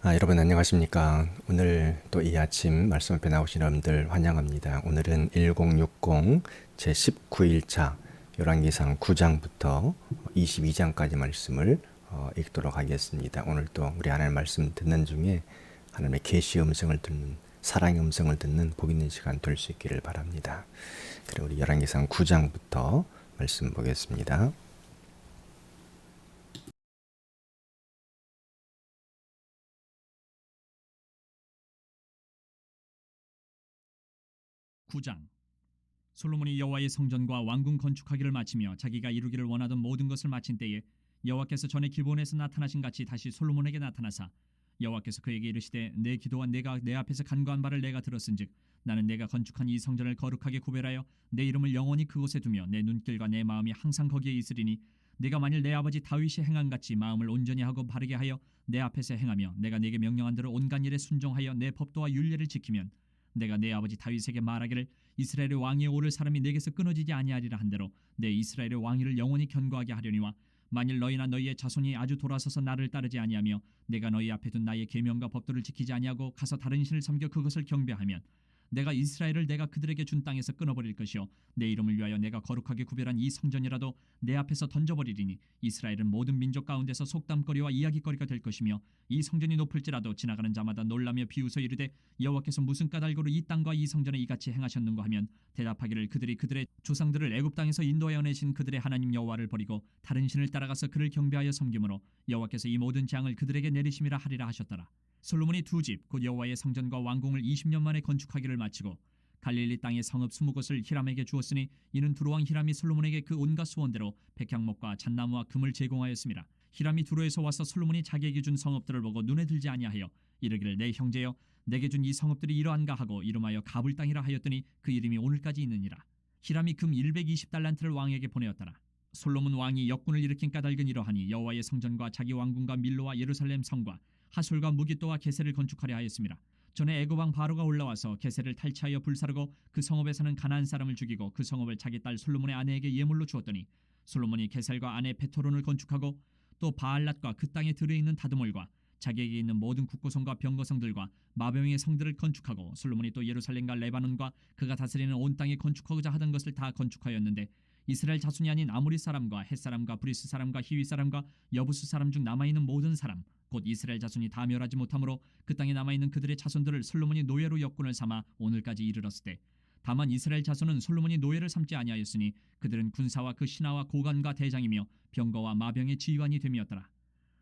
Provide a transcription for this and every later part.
여러분 안녕하십니까. 오늘 또 이 아침 말씀 앞에 나오신 여러분들 환영합니다. 오늘은 1060 제19일차 열왕기상 9장부터 22장까지 말씀을 읽도록 하겠습니다. 오늘 또 우리 하나님의 말씀 듣는 중에 하나님의 계시의 음성을 듣는, 사랑의 음성을 듣는 복 있는 시간 될 수 있기를 바랍니다. 그럼 우리 열왕기상 9장부터 말씀 보겠습니다. 9장. 솔로몬이 여호와의 성전과 왕궁 건축하기를 마치며 자기가 이루기를 원하던 모든 것을 마친 때에 여호와께서 전에 기브온에서 나타나신 같이 다시 솔로몬에게 나타나사 여호와께서 그에게 이르시되 내 기도와 내가 내 앞에서 간구한 바를 내가 들었은즉 나는 내가 건축한 이 성전을 거룩하게 구별하여 내 이름을 영원히 그곳에 두며 내 눈길과 내 마음이 항상 거기에 있으리니 내가 만일 내 아버지 다윗이 행한 같이 마음을 온전히 하고 바르게 하여 내 앞에서 행하며 내가 네게 명령한 대로 온갖 일에 순종하여 내 법도와 율례를 지키면 내가 내 아버지 다윗에게 말하기를 이스라엘의 왕위에 오를 사람이 내게서 끊어지지 아니하리라 한대로 내 이스라엘의 왕위를 영원히 견고하게 하려니와 만일 너희나 너희의 자손이 아주 돌아서서 나를 따르지 아니하며 내가 너희 앞에 둔 나의 계명과 법도를 지키지 아니하고 가서 다른 신을 섬겨 그것을 경배하면 내가 이스라엘을 내가 그들에게 준 땅에서 끊어버릴 것이요 내 이름을 위하여 내가 거룩하게 구별한 이 성전이라도 내 앞에서 던져버리리니 이스라엘은 모든 민족 가운데서 속담거리와 이야기거리가 될 것이며 이 성전이 높을지라도 지나가는 자마다 놀라며 비웃어 이르되 여호와께서 무슨 까닭으로 이 땅과 이 성전에 이같이 행하셨는가 하면 대답하기를 그들이 그들의 조상들을 애굽 땅에서 인도하여 내신 그들의 하나님 여호와를 버리고 다른 신을 따라가서 그를 경배하여 섬김으로 여호와께서 이 모든 재앙을 그들에게 내리심이라 하리라 하셨더라. 솔로몬이 두 집 곧 여호와의 성전과 왕궁을 20년 만에 건축하기를 마치고 갈릴리 땅의 성읍 20곳을 히람에게 주었으니 이는 두로왕 히람이 솔로몬에게 그 온갖 소원대로 백향목과 잣나무와 금을 제공하였습니다. 히람이 두로에서 와서 솔로몬이 자기에게 준 성읍들을 보고 눈에 들지 아니하여 이르기를 내 형제여 내게 준 이 성읍들이 이러한가 하고 이름하여 가불 땅이라 하였더니 그 이름이 오늘까지 있느니라. 히람이 금 120달란트를 왕에게 보내었더라. 솔로몬 왕이 역군을 일으킨 까닭은 이러하니 여호와의 성전과 자기 왕궁과 밀로와 예루살렘 성과 하솔과 무기또와 게셀을 건축하려 하였습니다. 전에 애굽 왕 바로가 올라와서 게셀을 탈취하여 불사르고 그 성읍에 사는 가나안 사람을 죽이고 그 성읍을 자기 딸 솔로몬의 아내에게 예물로 주었더니 솔로몬이 게셀과 아내 베토론을 건축하고 또 바알랏과 그 땅에 들어있는 다드몰과 자기에게 있는 모든 국고성과 병거성들과 마병의 성들을 건축하고 솔로몬이 또 예루살렘과 레바논과 그가 다스리는 온 땅에 건축하고자 하던 것을 다 건축하였는데 이스라엘 자손이 아닌 아모리 사람과 헷 사람과 브리스 사람과 히위 사람과 여부스 사람 중 남아있는 모든 사람 곧 이스라엘 자손이 다 멸하지 못하므로 그 땅에 남아있는 그들의 자손들을 솔로몬이 노예로 역군을 삼아 오늘까지 이르렀으되 다만 이스라엘 자손은 솔로몬이 노예를 삼지 아니하였으니 그들은 군사와 그 신하와 고관과 대장이며 병거와 마병의 지휘관이 됨이었더라.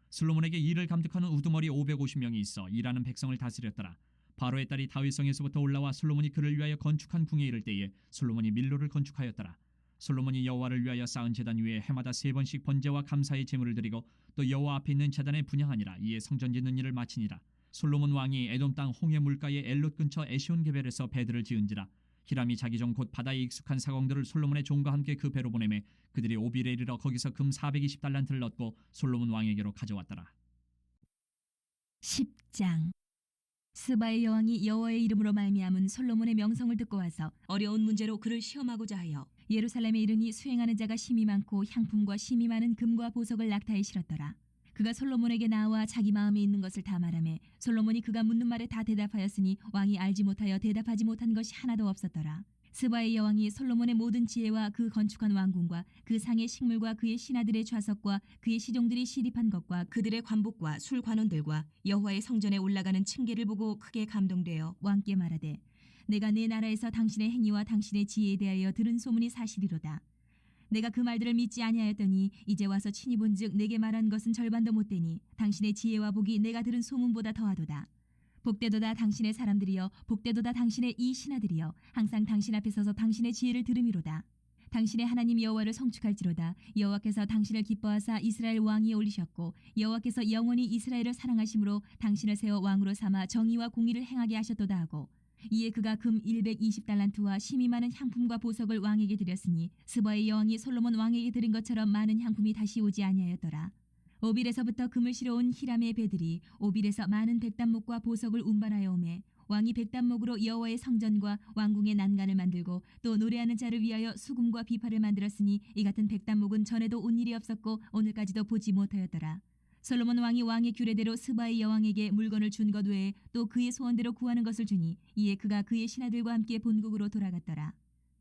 솔로몬에게 일을 감독하는 우두머리 550명이 있어 일하는 백성을 다스렸더라. 바로의 딸이 다윗성에서부터 올라와 솔로몬이 그를 위하여 건축한 궁에 이를 때에 솔로몬이 밀로를 건축하였더라. 솔로몬이 여호와를 위하여 쌓은 제단 위에 해마다 3번씩 번제와 감사의 제물을 드리고 또 여호와 앞에 있는 제단에 분향하니라. 이에 성전 짓는 일을 마치니라. 솔로몬 왕이 에돔 땅 홍해 물가의 엘롯 근처 에시온 게벨에서 배들을 지은지라. 히람이 자기 종 곧 바다에 익숙한 사공들을 솔로몬의 종과 함께 그 배로 보내매 그들이 오빌에 이르러 거기서 금 420달란트를 얻고 솔로몬 왕에게로 가져왔더라. 10장. 스바의 여왕이 여호와의 이름으로 말미암은 솔로몬의 명성을 듣고 와서 어려운 문제로 그를 시험하고자 하여 예루살렘에 이르니 수행하는 자가 심히 많고 향품과 심히 많은 금과 보석을 낙타에 실었더라. 그가 솔로몬에게 나와 자기 마음에 있는 것을 다 말하매 솔로몬이 그가 묻는 말에 다 대답하였으니 왕이 알지 못하여 대답하지 못한 것이 하나도 없었더라. 스바의 여왕이 솔로몬의 모든 지혜와 그 건축한 왕궁과 그 상의 식물과 그의 신하들의 좌석과 그의 시종들이 시립한 것과 그들의 관복과 술 관원들과 여호와의 성전에 올라가는 층계를 보고 크게 감동되어 왕께 말하되 내가 내 나라에서 당신의 행위와 당신의 지혜에 대하여 들은 소문이 사실이로다. 내가 그 말들을 믿지 아니하였더니 이제 와서 친히 본즉 내게 말한 것은 절반도 못되니 당신의 지혜와 복이 내가 들은 소문보다 더하도다. 복되도다 당신의 사람들이여 복되도다 당신의 이 신하들이여 항상 당신 앞에 서서 당신의 지혜를 들음이로다. 당신의 하나님 여호와를 성축할지로다. 여호와께서 당신을 기뻐하사 이스라엘 왕위에 올리셨고 여호와께서 영원히 이스라엘을 사랑하심으로 당신을 세워 왕으로 삼아 정의와 공의를 행하게 하셨도다 하고 이에 그가 금 120달란트와 심히 많은 향품과 보석을 왕에게 드렸으니 스바의 여왕이 솔로몬 왕에게 드린 것처럼 많은 향품이 다시 오지 아니하였더라. 오빌에서부터 금을 실어온 히람의 배들이 오빌에서 많은 백단목과 보석을 운반하여 오매 왕이 백단목으로 여호와의 성전과 왕궁의 난간을 만들고 또 노래하는 자를 위하여 수금과 비파를 만들었으니 이 같은 백단목은 전에도 온 일이 없었고 오늘까지도 보지 못하였더라. 솔로몬 왕이 왕의 규례대로 스바의 여왕에게 물건을 준 것 외에 또 그의 소원대로 구하는 것을 주니 이에 그가 그의 신하들과 함께 본국으로 돌아갔더라.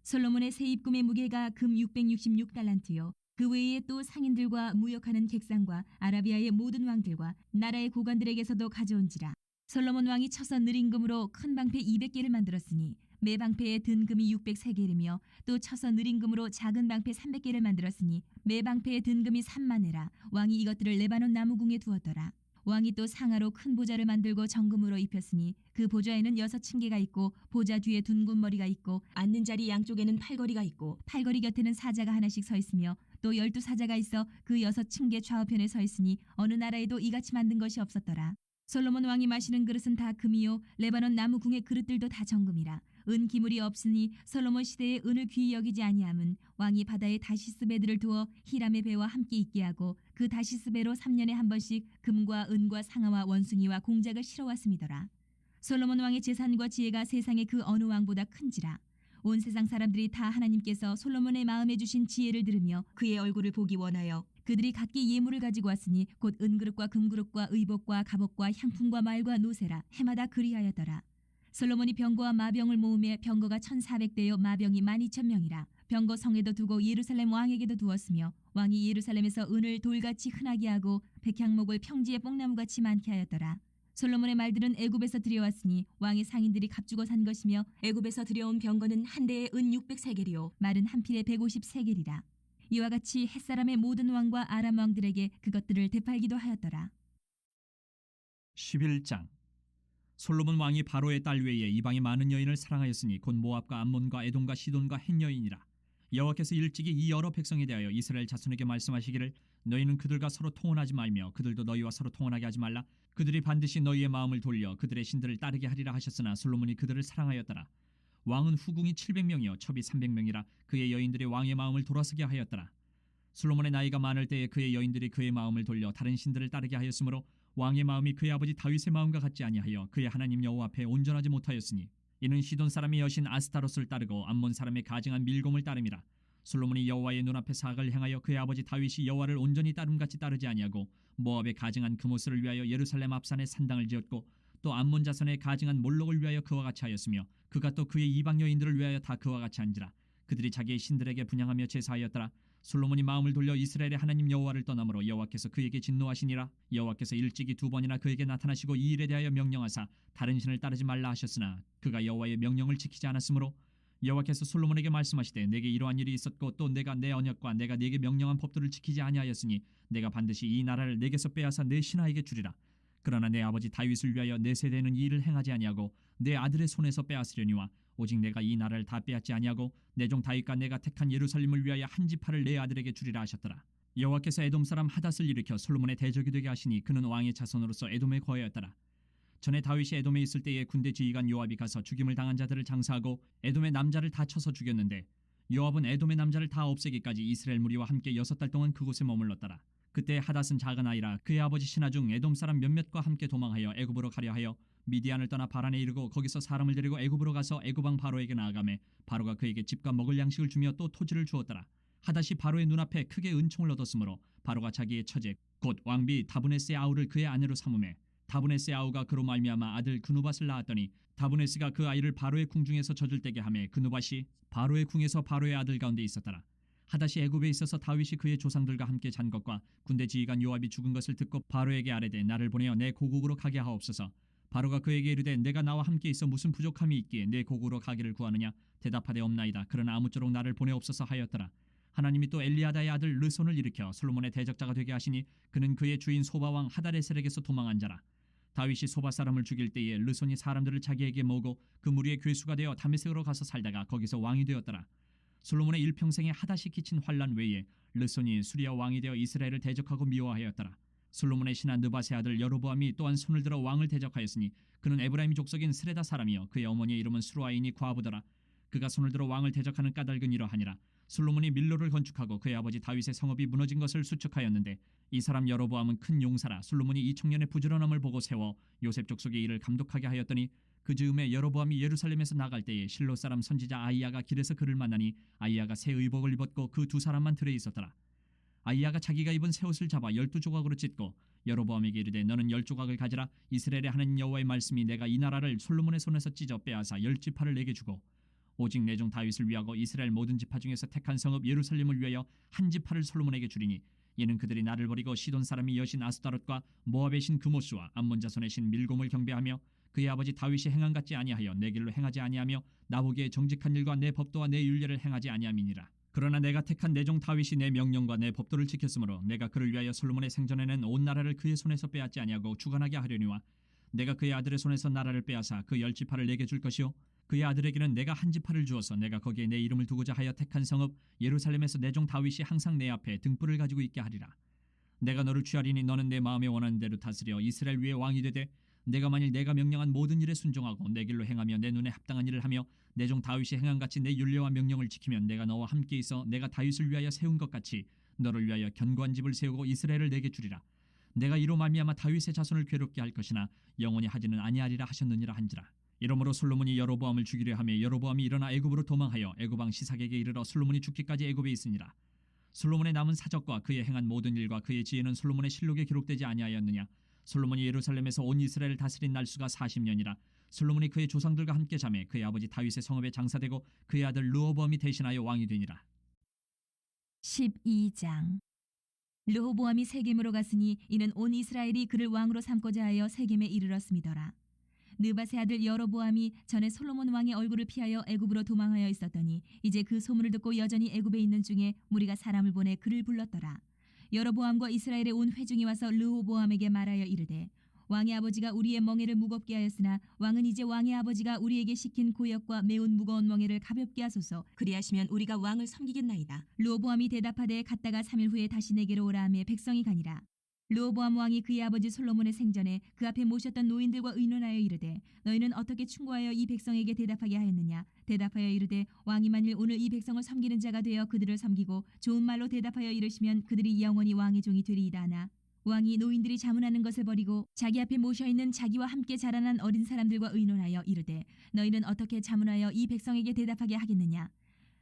솔로몬의 세입금의 무게가 금 666달란트요. 그 외에 또 상인들과 무역하는 객상과 아라비아의 모든 왕들과 나라의 고관들에게서도 가져온지라. 솔로몬 왕이 쳐서 느린 금으로 큰 방패 200개를 만들었으니 매 방패에 든 금이 603개이며 또 쳐서 느린 금으로 작은 방패 300개를 만들었으니 매 방패에 든 금이 3만회라. 왕이 이것들을 레바논 나무궁에 두었더라. 왕이 또 상하로 큰 보좌를 만들고 정금으로 입혔으니 그 보좌에는 6층계가 있고 보좌 뒤에 둔군 머리가 있고 앉는 자리 양쪽에는 팔걸이가 있고 팔걸이 곁에는 사자가 하나씩 서 있으며 또 12사자가 있어 그 6층계 좌우편에 서 있으니 어느 나라에도 이같이 만든 것이 없었더라. 솔로몬 왕이 마시는 그릇은 다 금이요 레바논 나무궁의 그릇들도 다 정금이라. 은 기물이 없으니 솔로몬 시대에 은을 귀히 여기지 아니함은 왕이 바다에 다시스 배들을 두어 히람의 배와 함께 있게 하고 그 다시스 배로 3년에 한 번씩 금과 은과 상아와 원숭이와 공작을 실어왔음이더라. 솔로몬 왕의 재산과 지혜가 세상의 그 어느 왕보다 큰지라. 온 세상 사람들이 다 하나님께서 솔로몬의 마음에 주신 지혜를 들으며 그의 얼굴을 보기 원하여 그들이 각기 예물을 가지고 왔으니 곧 은그릇과 금그릇과 의복과 갑옷과 향품과 말과 노새라. 해마다 그리하였더라. 솔로몬이 병거와 마병을 모으며 병거가 1400대요 마병이 12000명이라. 병거 성에도 두고 예루살렘 왕에게도 두었으며 왕이 예루살렘에서 은을 돌같이 흔하게 하고 백향목을 평지에 뽕나무같이 많게 하였더라. 솔로몬의 말들은 애굽에서 들여왔으니 왕의 상인들이 값주고 산 것이며 애굽에서 들여온 병거는 한 대에 은 600세겔이요 말은 한 필에 150세겔이라. 이와 같이 햇사람의 모든 왕과 아람 왕들에게 그것들을 되팔기도 하였더라. 11장. 솔로몬 왕이 바로의 딸 외에 이방의 많은 여인을 사랑하였으니 곧 모압과 암몬과 에돔과 시돈과 헷 여인이라. 여호와께서 일찍이 이 여러 백성에 대하여 이스라엘 자손에게 말씀하시기를 너희는 그들과 서로 통혼하지 말며 그들도 너희와 서로 통혼하게 하지 말라. 그들이 반드시 너희의 마음을 돌려 그들의 신들을 따르게 하리라 하셨으나 솔로몬이 그들을 사랑하였더라. 왕은 후궁이 700명이요 첩이 300명이라 그의 여인들이 왕의 마음을 돌아서게 하였더라. 솔로몬의 나이가 많을 때에 그의 여인들이 그의 마음을 돌려 다른 신들을 따르게 하였으므로 왕의 마음이 그의 아버지 다윗의 마음과 같지 아니하여 그의 하나님 여호와 앞에 온전하지 못하였으니 이는 시돈 사람의 여신 아스타롯을 따르고 암몬 사람의 가증한 밀곰을 따름이라. 솔로몬이 여호와의 눈앞에 사악을 행하여 그의 아버지 다윗이 여호와를 온전히 따름같이 따르지 아니하고 모압의 가증한 그모스를 위하여 예루살렘 앞산에 산당을 지었고 또 암몬 자손의 가증한 몰록을 위하여 그와 같이 하였으며 그가 또 그의 이방 여인들을 위하여 다 그와 같이 한지라. 그들이 자기의 신들에게 분향하며 제사하였더라. 솔로몬이 마음을 돌려 이스라엘의 하나님 여호와를 떠나므로 여호와께서 그에게 진노하시니라. 여호와께서 일찍이 2번이나 그에게 나타나시고 이 일에 대하여 명령하사 다른 신을 따르지 말라 하셨으나 그가 여호와의 명령을 지키지 않았으므로 여호와께서 솔로몬에게 말씀하시되 내게 이러한 일이 있었고 또 내가 내 언약과 내가 네게 명령한 법도를 지키지 아니하였으니 내가 반드시 이 나라를 내게서 빼앗아 내 신하에게 주리라. 그러나 내 아버지 다윗을 위하여 내 세대는 이 일을 행하지 아니하고 내 아들의 손에서 빼앗으려니와 오직 내가 이 나라를 다 빼앗지 아니하고 내 종 다윗과 내가 택한 예루살렘을 위하여 한 지파를 내 아들에게 주리라 하셨더라. 여호와께서 에돔 사람 하닷을 일으켜 솔로몬의 대적이 되게 하시니 그는 왕의 자손으로서 에돔에 거하였더라. 전에 다윗이 에돔에 있을 때에 군대 지휘관 요압이 가서 죽임을 당한 자들을 장사하고 에돔의 남자를 다 쳐서 죽였는데 요압은 에돔의 남자를 다 없애기까지 이스라엘 무리와 함께 6달 동안 그곳에 머물렀더라. 그때 하닷은 작은 아이라 그의 아버지 신하 중 에돔 사람 몇몇과 함께 도망하여 애굽으로 가려 하여 미디안을 떠나 바란에 이르고 거기서 사람을 데리고 애굽으로 가서 애굽 왕 바로에게 나아가매 바로가 그에게 집과 먹을 양식을 주며 또 토지를 주었더라. 하닷이 바로의 눈앞에 크게 은총을 얻었으므로 바로가 자기의 처제 곧 왕비 다브네스의 아우를 그의 아내로 삼음해 다브네스의 아우가 그로 말미암아 아들 그누밧을 낳았더니 다브네스가 그 아이를 바로의 궁중에서 젖을 떼게 하매 그누밧이 바로의 궁에서 바로의 아들 가운데 있었더라. 하닷이 애굽에 있어서 다윗이 그의 조상들과 함께 잔 것과 군대 지휘관 요압이 죽은 것을 듣고 바로에게 아뢰되 나를 보내어 내 고국으로 가게 하옵소서. 바로가 그에게 이르되 내가 나와 함께 있어 무슨 부족함이 있기에 내 고국으로 가기를 구하느냐. 대답하되 없나이다. 그러나 아무쪼록 나를 보내옵소서 하였더라. 하나님이 또 엘리아다의 아들 르손을 일으켜 솔로몬의 대적자가 되게 하시니 그는 그의 주인 소바왕 하다레셀에게서 도망한 자라. 다윗이 소바 사람을 죽일 때에 르손이 사람들을 자기에게 모으고 그 무리의 괴수가 되어 다메섹으로 가서 살다가 거기서 왕이 되었더라. 솔로몬의 일평생에 하닷이 끼친 환란 외에 르손이 수리아 왕이 되어 이스라엘을 대적하고 미워하였더라. 솔로몬의 신하 느밧의 아들 여로보암이 또한 손을 들어 왕을 대적하였으니 그는 에브라임 족속인 스레다 사람이요 그의 어머니의 이름은 수루아이니 과부더라. 그가 손을 들어 왕을 대적하는 까닭은 이러하니라. 솔로몬이 밀로를 건축하고 그의 아버지 다윗의 성읍이 무너진 것을 수축하였는데 이 사람 여로보암은 큰 용사라. 솔로몬이 이 청년의 부지런함을 보고 세워 요셉 족속의 일을 감독하게 하였더니 그 즈음에 여로보암이 예루살렘에서 나갈 때에 실로 사람 선지자 아이야가 길에서 그를 만나니 아이야가 새 의복을 입었고 그 두 사람만 들에 있었더라. 아이야가 자기가 입은 새 옷을 잡아 12조각으로 찢고 여로보암에게 이르되 너는 10조각을 가지라. 이스라엘의 하나님 여호와의 말씀이 내가 이 나라를 솔로몬의 손에서 찢어 빼앗아 10지파를 내게 주고 오직 내 종 다윗을 위하고 이스라엘 모든 지파 중에서 택한 성읍 예루살렘을 위하여 한 지파를 솔로몬에게 주리니 이는 그들이 나를 버리고 시돈 사람의 여신 아스타롯과 모압의 신 그모스와 암몬 자손의 신 밀곰을 경배하며 그의 아버지 다윗이 행한 같지 아니하여 내 길로 행하지 아니하며 나보기에 정직한 일과 내 법도와 내 율례를 행하지 아니함이니라. 그러나 내가 택한 내 종 다윗이 내 명령과 내 법도를 지켰으므로 내가 그를 위하여 솔로몬의 생전에는 온 나라를 그의 손에서 빼앗지 아니하고 주관하게 하려니와 내가 그의 아들의 손에서 나라를 빼앗아 그 10지파를 내게 줄 것이요 그의 아들에게는 내가 한 지파를 주어서 내가 거기에 내 이름을 두고자 하여 택한 성읍 예루살렘에서 내 종 다윗이 항상 내 앞에 등불을 가지고 있게 하리라. 내가 너를 취하리니 너는 내 마음에 원하는 대로 다스려 이스라엘 위에 왕이 되되 내가 만일 내가 명령한 모든 일에 순종하고 내 길로 행하며 내 눈에 합당한 일을 하며 내 종 다윗이 행한 같이 내 율례와 명령을 지키면 내가 너와 함께 있어 내가 다윗을 위하여 세운 것 같이 너를 위하여 견고한 집을 세우고 이스라엘을 내게 주리라. 내가 이로 말미암아 다윗의 자손을 괴롭게 할 것이나 영원히 하지는 아니하리라 하셨느니라 한지라. 이러므로 솔로몬이 여로보암을 죽이려 하며 여로보암이 일어나 애굽으로 도망하여 애굽 왕 시삭에게 이르러 솔로몬이 죽기까지 애굽에 있으니라. 솔로몬의 남은 사적과 그의 행한 모든 일과 그의 지혜는 솔로몬의 실록에 기록되지 아니하였느냐. 솔로몬이 예루살렘에서 온 이스라엘을 다스린 날수가 40년이라. 솔로몬이 그의 조상들과 함께 자매 그의 아버지 다윗의 성읍에 장사되고 그의 아들 르호보암이 대신하여 왕이 되니라. 12장. 르호보암이 세겜으로 갔으니 이는 온 이스라엘이 그를 왕으로 삼고자 하여 세겜에 이르렀음이더라. 느밧의 아들 여로보암이 전에 솔로몬 왕의 얼굴을 피하여 애굽으로 도망하여 있었더니 이제 그 소문을 듣고 여전히 애굽에 있는 중에 무리가 사람을 보내 그를 불렀더라. 여로보암과 이스라엘의 온 회중이 와서 르호보암에게 말하여 이르되 왕의 아버지가 우리의 멍에를 무겁게 하였으나 왕은 이제 왕의 아버지가 우리에게 시킨 고역과 매운 무거운 멍에를 가볍게 하소서. 그리하시면 우리가 왕을 섬기겠나이다. 르호보암이 대답하되 갔다가 3일 후에 다시 내게로 오라 하며 백성이 가니라. 르호보암 왕이 그의 아버지 솔로몬의 생전에 그 앞에 모셨던 노인들과 의논하여 이르되 너희는 어떻게 충고하여 이 백성에게 대답하게 하였느냐. 대답하여 이르되 왕이 만일 오늘 이 백성을 섬기는 자가 되어 그들을 섬기고 좋은 말로 대답하여 이르시면 그들이 영원히 왕의 종이 되리이다 하나 왕이 노인들이 자문하는 것을 버리고 자기 앞에 모셔있는 자기와 함께 자라난 어린 사람들과 의논하여 이르되 너희는 어떻게 자문하여 이 백성에게 대답하게 하겠느냐.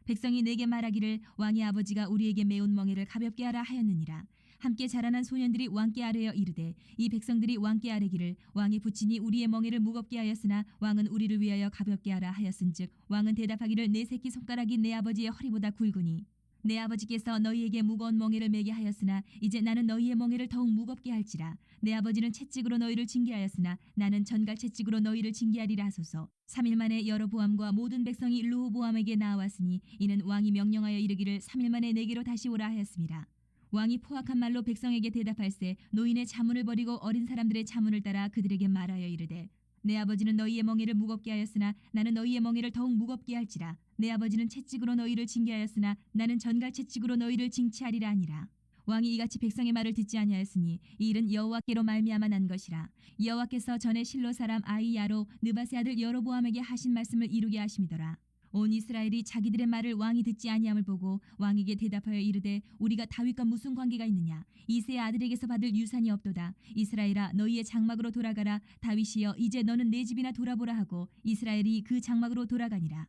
백성이 내게 말하기를 왕의 아버지가 우리에게 매운 멍에를 가볍게 하라 하였느니라. 함께 자라난 소년들이 왕께 아뢰어 이르되 이 백성들이 왕께 아뢰기를 왕의 부친이 우리의 멍에를 무겁게 하였으나 왕은 우리를 위하여 가볍게 하라 하였은즉 왕은 대답하기를 내 새끼 손가락이 내 아버지의 허리보다 굵으니 내 아버지께서 너희에게 무거운 멍에를 매게 하였으나 이제 나는 너희의 멍에를 더욱 무겁게 할지라. 내 아버지는 채찍으로 너희를 징계하였으나 나는 전갈 채찍으로 너희를 징계하리라 하소서. 3일 만에 여로보암과 모든 백성이 르호보암에게 나아왔으니 이는 왕이 명령하여 이르기를 3일 만에 내게로 다시 오라 하였습니다. 왕이 포악한 말로 백성에게 대답할세 노인의 자문을 버리고 어린 사람들의 자문을 따라 그들에게 말하여 이르되 내 아버지는 너희의 멍에를 무겁게 하였으나 나는 너희의 멍에를 더욱 무겁게 할지라. 내 아버지는 채찍으로 너희를 징계하였으나 나는 전갈 채찍으로 너희를 징치하리라 하니라. 왕이 이같이 백성의 말을 듣지 아니하였으니 이 일은 여호와께로 말미암아 난 것이라. 여호와께서 전에 실로 사람 아이야로 느밧의 아들 여로보암에게 하신 말씀을 이루게 하심이더라. 온 이스라엘이 자기들의 말을 왕이 듣지 아니함을 보고 왕에게 대답하여 이르되 우리가 다윗과 무슨 관계가 있느냐. 이새의 아들에게서 받을 유산이 없도다. 이스라엘아 너희의 장막으로 돌아가라. 다윗이여 이제 너는 내 집이나 돌아보라 하고 이스라엘이 그 장막으로 돌아가니라.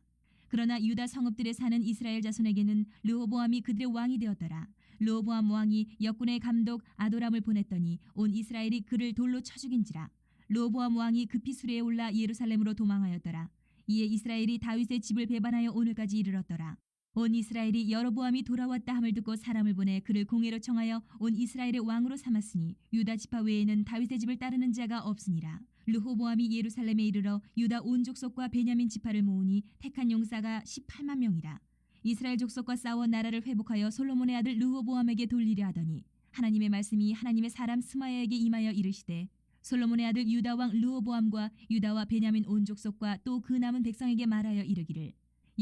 그러나 유다 성읍들에 사는 이스라엘 자손에게는 르호보암이 그들의 왕이 되었더라. 르호보암 왕이 역군의 감독 아도람을 보냈더니 온 이스라엘이 그를 돌로 쳐 죽인지라. 르호보암 왕이 급히 수레에 올라 예루살렘으로 도망하였더라. 이에 이스라엘이 다윗의 집을 배반하여 오늘까지 이르렀더라. 온 이스라엘이 여로보암이 돌아왔다 함을 듣고 사람을 보내 그를 공회로 청하여 온 이스라엘의 왕으로 삼았으니 유다 지파 외에는 다윗의 집을 따르는 자가 없으니라. 르호보암이 예루살렘에 이르러 유다 온 족속과 베냐민 지파를 모으니 택한 용사가 18만 명이라. 이스라엘 족속과 싸워 나라를 회복하여 솔로몬의 아들 르호보암에게 돌리려 하더니 하나님의 말씀이 하나님의 사람 스마야에게 임하여 이르시되 솔로몬의 아들 유다 왕 르호보암과 유다와 베냐민 온 족속과 또 그 남은 백성에게 말하여 이르기를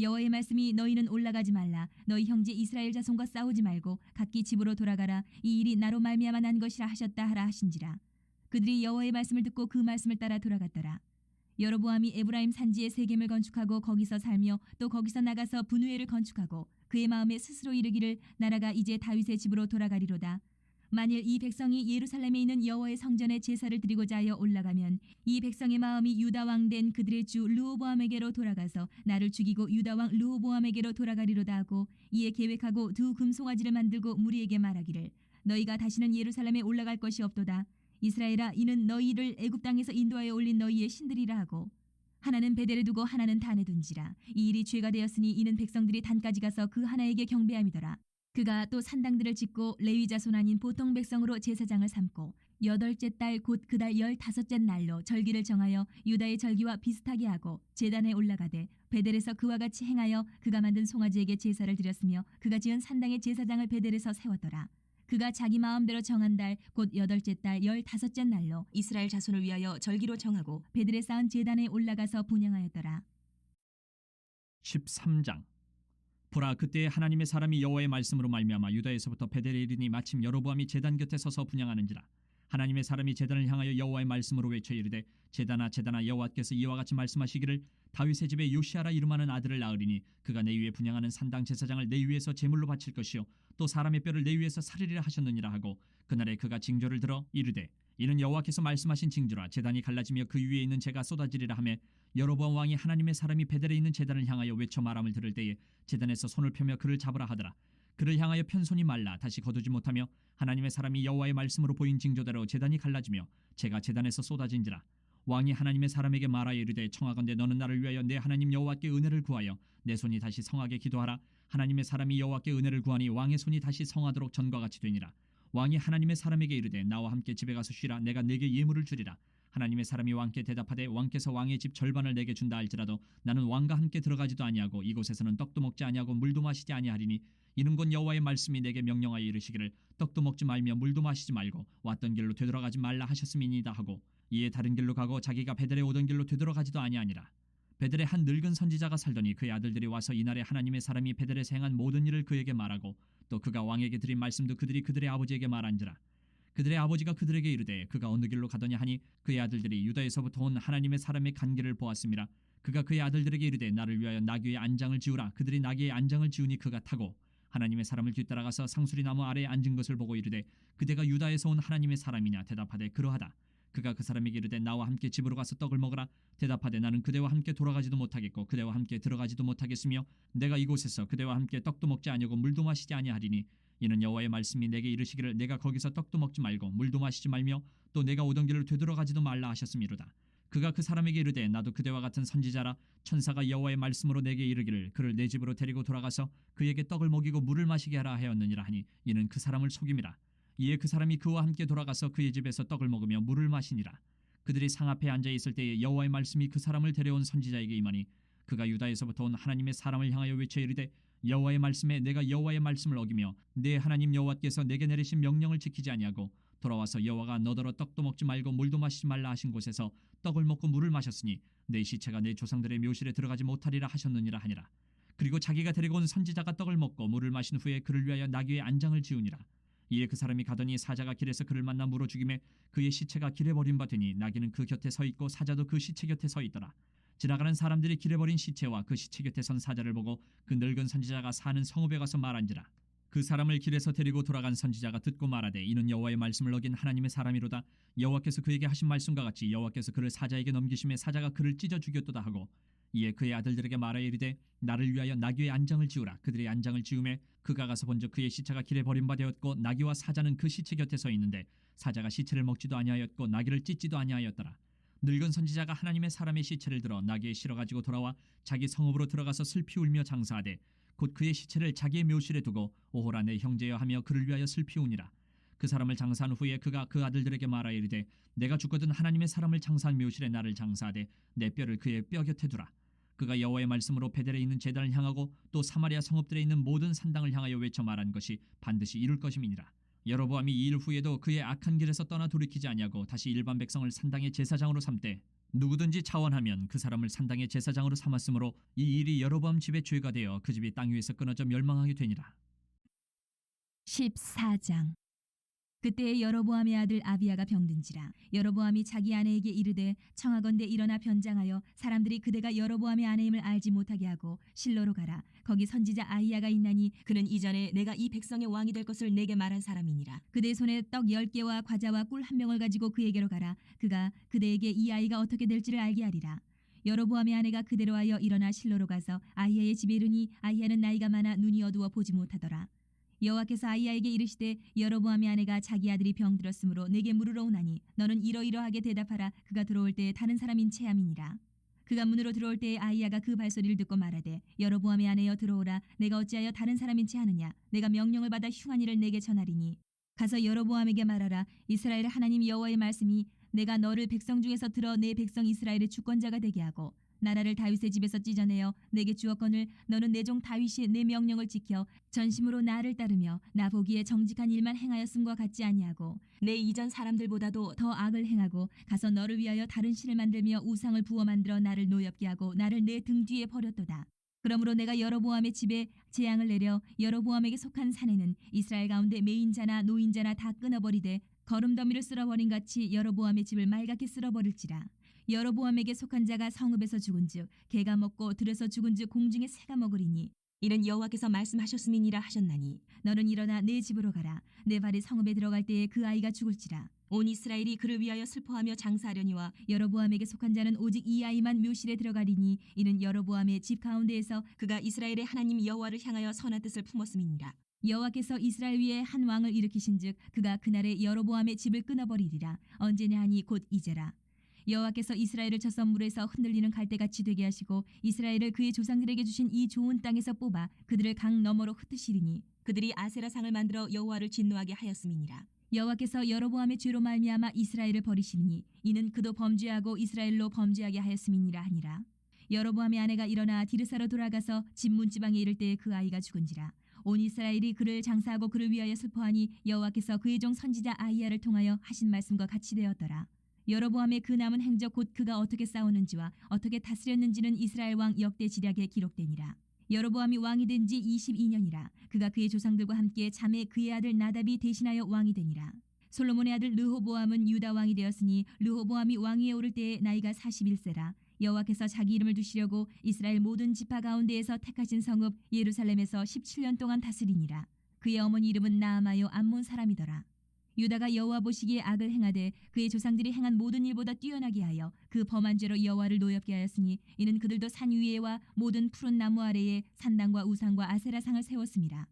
여호와의 말씀이 너희는 올라가지 말라. 너희 형제 이스라엘 자손과 싸우지 말고 각기 집으로 돌아가라. 이 일이 나로 말미암아 난 것이라 하셨다 하라 하신지라. 그들이 여호와의 말씀을 듣고 그 말씀을 따라 돌아갔더라. 여로보암이 에브라임 산지에 세겜을 건축하고 거기서 살며 또 거기서 나가서 분우엘을 건축하고 그의 마음에 스스로 이르기를 나라가 이제 다윗의 집으로 돌아가리로다. 만일 이 백성이 예루살렘에 있는 여호와의 성전에 제사를 드리고자 하여 올라가면 이 백성의 마음이 유다 왕 된 그들의 주 르호보암에게로 돌아가서 나를 죽이고 유다 왕 르호보암에게로 돌아가리로다 하고 이에 계획하고 두 금송아지를 만들고 무리에게 말하기를 너희가 다시는 예루살렘에 올라갈 것이 없도다. 이스라엘아, 이는 너희를 애굽 땅에서 인도하여 올린 너희의 신들이라 하고, 하나는 베델에 두고 하나는 단에 둔지라. 이 일이 죄가 되었으니 이는 백성들이 단까지 가서 그 하나에게 경배함이더라. 그가 또 산당들을 짓고 레위 자손 아닌 보통 백성으로 제사장을 삼고, 8째 달 곧 그 달 15째 날로 절기를 정하여 유다의 절기와 비슷하게 하고 제단에 올라가되, 베델에서 그와 같이 행하여 그가 만든 송아지에게 제사를 드렸으며, 그가 지은 산당의 제사장을 베델에서 세웠더라. 그가 자기 마음대로 정한 달 곧 8째 달 15째 날로 이스라엘 자손을 위하여 절기로 정하고 베델에 쌓은 제단에 올라가서 분향하였더라. 13장. 보라, 그때 하나님의 사람이 여호와의 말씀으로 말미암아 유다에서부터 베델에 이르니 마침 여로보암이 제단 곁에 서서 분향하는지라. 하나님의 사람이 제단을 향하여 여호와의 말씀으로 외쳐 이르되, 제단아 제단아, 여호와께서 이와 같이 말씀하시기를 다윗의 집에 요시아라 이름하는 아들을 낳으리니 그가 내 위에 분향하는 산당 제사장을 내 위에서 제물로 바칠 것이요 또 사람의 뼈를 내 위에서 살리리라 하셨느니라 하고, 그날에 그가 징조를 들어 이르되, 이는 여호와께서 말씀하신 징조라. 제단이 갈라지며 그 위에 있는 재가 쏟아지리라 하며, 여로보암 왕이 하나님의 사람이 베델에 있는 제단을 향하여 외쳐 말함을 들을 때에 제단에서 손을 펴며 그를 잡으라 하더라. 그를 향하여 편손이 말라 다시 거두지 못하며, 하나님의 사람이 여호와의 말씀으로 보인 징조대로 제단이 갈라지며 재가 제단에서 쏟아진지라. 왕이 하나님의 사람에게 말하여 이르되, 청하건대 너는 나를 위하여 내 하나님 여호와께 은혜를 구하여 내 손이 다시 성하게 기도하라. 하나님의 사람이 여호와께 은혜를 구하니 왕의 손이 다시 성하도록 전과 같이 되니라. 왕이 하나님의 사람에게 이르되, 나와 함께 집에 가서 쉬라. 내가 내게 예물을 주리라. 하나님의 사람이 왕께 대답하되, 왕께서 왕의 집 절반을 내게 준다 할지라도 나는 왕과 함께 들어가지도 아니하고 이곳에서는 떡도 먹지 아니하고 물도 마시지 아니하리니, 이는 곧 여호와의 말씀이 내게 명령하여 이르시기를 떡도 먹지 말며 물도 마시지 말고 왔던 길로 되돌아가지 말라 하셨음이니이다 하고, 이에 다른 길로 가고 자기가 베델에 오던 길로 되돌아가지도 아니하니라. 베델에 한 늙은 선지자가 살더니 그의 아들들이 와서 이날에 하나님의 사람이 베델에서 행한 모든 일을 그에게 말하고, 또 그가 왕에게 드린 말씀도 그들이 그들의 아버지에게 말한지라. 그들의 아버지가 그들에게 이르되, 그가 어느 길로 가더냐 하니, 그의 아들들이 유다에서부터 온 하나님의 사람의 간 길을 보았음이라. 그가 그의 아들들에게 이르되, 나를 위하여 나귀의 안장을 지우라. 그들이 나귀의 안장을 지우니 그가 타고 하나님의 사람을 뒤따라가서 상수리 나무 아래에 앉은 것을 보고 이르되, 그대가 유다에서 온 하나님의 사람이냐? 대답하되, 그러하다. 그가 그 사람에게 이르되, 나와 함께 집으로 가서 떡을 먹으라. 대답하되, 나는 그대와 함께 돌아가지도 못하겠고 그대와 함께 들어가지도 못하겠으며, 내가 이곳에서 그대와 함께 떡도 먹지 아니하고 물도 마시지 아니하리니, 이는 여호와의 말씀이 내게 이르시기를 내가 거기서 떡도 먹지 말고 물도 마시지 말며 또 내가 오던 길을 되돌아가지도 말라 하셨음이로다. 그가 그 사람에게 이르되, 나도 그대와 같은 선지자라. 천사가 여호와의 말씀으로 내게 이르기를 그를 내 집으로 데리고 돌아가서 그에게 떡을 먹이고 물을 마시게 하라 하였느니라 하니, 이는 그 사람을 속임이라. 이에 그 사람이 그와 함께 돌아가서 그의 집에서 떡을 먹으며 물을 마시니라. 그들이 상 앞에 앉아 있을 때에 여호와의 말씀이 그 사람을 데려온 선지자에게 임하니, 그가 유다에서부터 온 하나님의 사람을 향하여 외쳐 이르되, 여호와의 말씀에 내가 여호와의 말씀을 어기며 내 하나님 여호와께서 내게 내리신 명령을 지키지 아니하고 돌아와서 여호와가 너더러 떡도 먹지 말고 물도 마시지 말라 하신 곳에서 떡을 먹고 물을 마셨으니 내 시체가 내 조상들의 묘실에 들어가지 못하리라 하셨느니라 하니라. 그리고 자기가 데리고 온 선지자가 떡을 먹고 물을 마신 후에 그를 위하여 나귀의 안장을 지우니라. 이에 그 사람이 가더니 사자가 길에서 그를 만나 물어 죽이매 그의 시체가 길에 버린 바 되니, 나귀는 그 곁에 서 있고 사자도 그 시체 곁에 서 있더라. 지나가는 사람들이 길에 버린 시체와 그 시체 곁에 선 사자를 보고 그 늙은 선지자가 사는 성읍에 가서 말한지라. 그 사람을 길에서 데리고 돌아간 선지자가 듣고 말하되, 이는 여호와의 말씀을 어긴 하나님의 사람이로다. 여호와께서 그에게 하신 말씀과 같이 여호와께서 그를 사자에게 넘기심에 사자가 그를 찢어 죽였도다 하고, 이에 그의 아들들에게 말하여 이르되, 나를 위하여 나귀의 안장을 지우라. 그들의 안장을 지우매 그가 가서 본즉 그의 시체가 길에 버림받았고 나귀와 사자는 그 시체 곁에 서 있는데, 사자가 시체를 먹지도 아니하였고 나귀를 찢지도 아니하였더라. 늙은 선지자가 하나님의 사람의 시체를 들어 나귀에 실어 가지고 돌아와 자기 성읍으로 들어가서 슬피 울며 장사하되, 곧 그의 시체를 자기의 묘실에 두고 오호라 내 형제여 하며 그를 위하여 슬피 우니라. 그 사람을 장사한 후에 그가 그 아들들에게 말하여 이르되, 내가 죽거든 하나님의 사람을 장사한 묘실에 나를 장사하되 내 뼈를 그의 뼈 곁에 두라. 그가 여호와의 말씀으로 베델에 있는 제단을 향하고 또 사마리아 성읍들에 있는 모든 산당을 향하여 외쳐 말한 것이 반드시 이룰 것임이니라. 여로보암이 이 일 후에도 그의 악한 길에서 떠나 돌이키지 아니하고 다시 일반 백성을 산당의 제사장으로 삼되, 누구든지 차원하면 그 사람을 산당의 제사장으로 삼았으므로 이 일이 여로보암 집의 죄가 되어 그 집이 땅 위에서 끊어져 멸망하게 되니라. 14장. 그때 여로보암의 아들 아비야가 병든지라. 여로보암이 자기 아내에게 이르되, 청하건대 일어나 변장하여 사람들이 그대가 여로보암의 아내임을 알지 못하게 하고 실로로 가라. 거기 선지자 아히야가 있나니 그는 이전에 내가 이 백성의 왕이 될 것을 내게 말한 사람이니라. 그대 손에 떡 10개와 과자와 꿀 1명을 가지고 그에게로 가라. 그가 그대에게 이 아이가 어떻게 될지를 알게 하리라. 여로보암의 아내가 그대로 하여 일어나 실로로 가서 아히야의 집에 이르니 아히야는 나이가 많아 눈이 어두워 보지 못하더라. 여호와께서 아이야에게 이르시되 여로보암의 아내가 자기 아들이 병들었으므로 내게 물으러 오나니 너는 이러이러하게 대답하라. 그가 들어올 때에 다른 사람인 체함이니라. 그가 문으로 들어올 때에 아이야가 그 발소리를 듣고 말하되 여로보암의 아내여 들어오라. 내가 어찌하여 다른 사람인 채 하느냐. 내가 명령을 받아 흉한 일을 내게 전하리니 가서 여로보암에게 말하라. 이스라엘 하나님 여호와의 말씀이 내가 너를 백성 중에서 들어 내 백성 이스라엘의 주권자가 되게 하고 나라를 다윗의 집에서 찢어내어 내게 주었거늘 너는 내 종 다윗이 내 명령을 지켜 전심으로 나를 따르며 나 보기에 정직한 일만 행하였음과 같지 아니하고 내 이전 사람들보다도 더 악을 행하고 가서 너를 위하여 다른 신을 만들며 우상을 부어 만들어 나를 노엽게 하고 나를 내 등 뒤에 버렸도다. 그러므로 내가 여로보암의 집에 재앙을 내려 여로보암에게 속한 산에는 이스라엘 가운데 매인자나 노인자나 다 끊어버리되 거름더미를 쓸어버린 같이 여로보암의 집을 말갛게 쓸어버릴지라. 여로보암에게 속한 자가 성읍에서 죽은즉 개가 먹고 들에서 죽은즉 공중에 새가 먹으리니 이는 여호와께서 말씀하셨음이니라 하셨나니 너는 일어나 내 집으로 가라. 내 발이 성읍에 들어갈 때에 그 아이가 죽을지라. 온 이스라엘이 그를 위하여 슬퍼하며 장사하려니와 여로보암에게 속한 자는 오직 이 아이만 묘실에 들어가리니 이는 여로보암의 집 가운데에서 그가 이스라엘의 하나님 여호와를 향하여 선한 뜻을 품었음이니라. 여호와께서 이스라엘 위에 한 왕을 일으키신즉 그가 그날에 여로보암의 집을 끊어버리리라. 언제냐 하니 곧 이제라. 여호와께서 이스라엘을 저 선물에서 흔들리는 갈대같이 되게 하시고 이스라엘을 그의 조상들에게 주신 이 좋은 땅에서 뽑아 그들을 강 너머로 흩으시리니 그들이 아세라 상을 만들어 여호와를 진노하게 하였음이니라. 여호와께서 여로보암의 죄로 말미암아 이스라엘을 버리시니 이는 그도 범죄하고 이스라엘로 범죄하게 하였음이니라 하니라. 여로보암의 아내가 일어나 디르사로 돌아가서 집 문지방에 이를 때에 그 아이가 죽은지라. 온 이스라엘이 그를 장사하고 그를 위하여 슬퍼하니 여호와께서 그의 종 선지자 아히야를 통하여 하신 말씀과 같이 되었더라. 여로보암의 그 남은 행적 곧 그가 어떻게 싸우는지와 어떻게 다스렸는지는 이스라엘 왕 역대 지략에 기록되니라. 여로보암이 왕이 된 지 22년이라. 그가 그의 조상들과 함께 자매 그의 아들 나답이 대신하여 왕이 되니라. 솔로몬의 아들 르호보암은 유다 왕이 되었으니 르호보암이 왕위에 오를 때에 나이가 41세라. 여호와께서 자기 이름을 두시려고 이스라엘 모든 지파 가운데에서 택하신 성읍 예루살렘에서 17년 동안 다스리니라. 그의 어머니 이름은 나아마요 암몬 사람이더라. 유다가 여호와 보시기에 악을 행하되 그의 조상들이 행한 모든 일보다 뛰어나게 하여 그 범한 죄로 여호와를 노엽게 하였으니 이는 그들도 산 위에와 모든 푸른 나무 아래에 산당과 우상과 아세라상을 세웠습니다.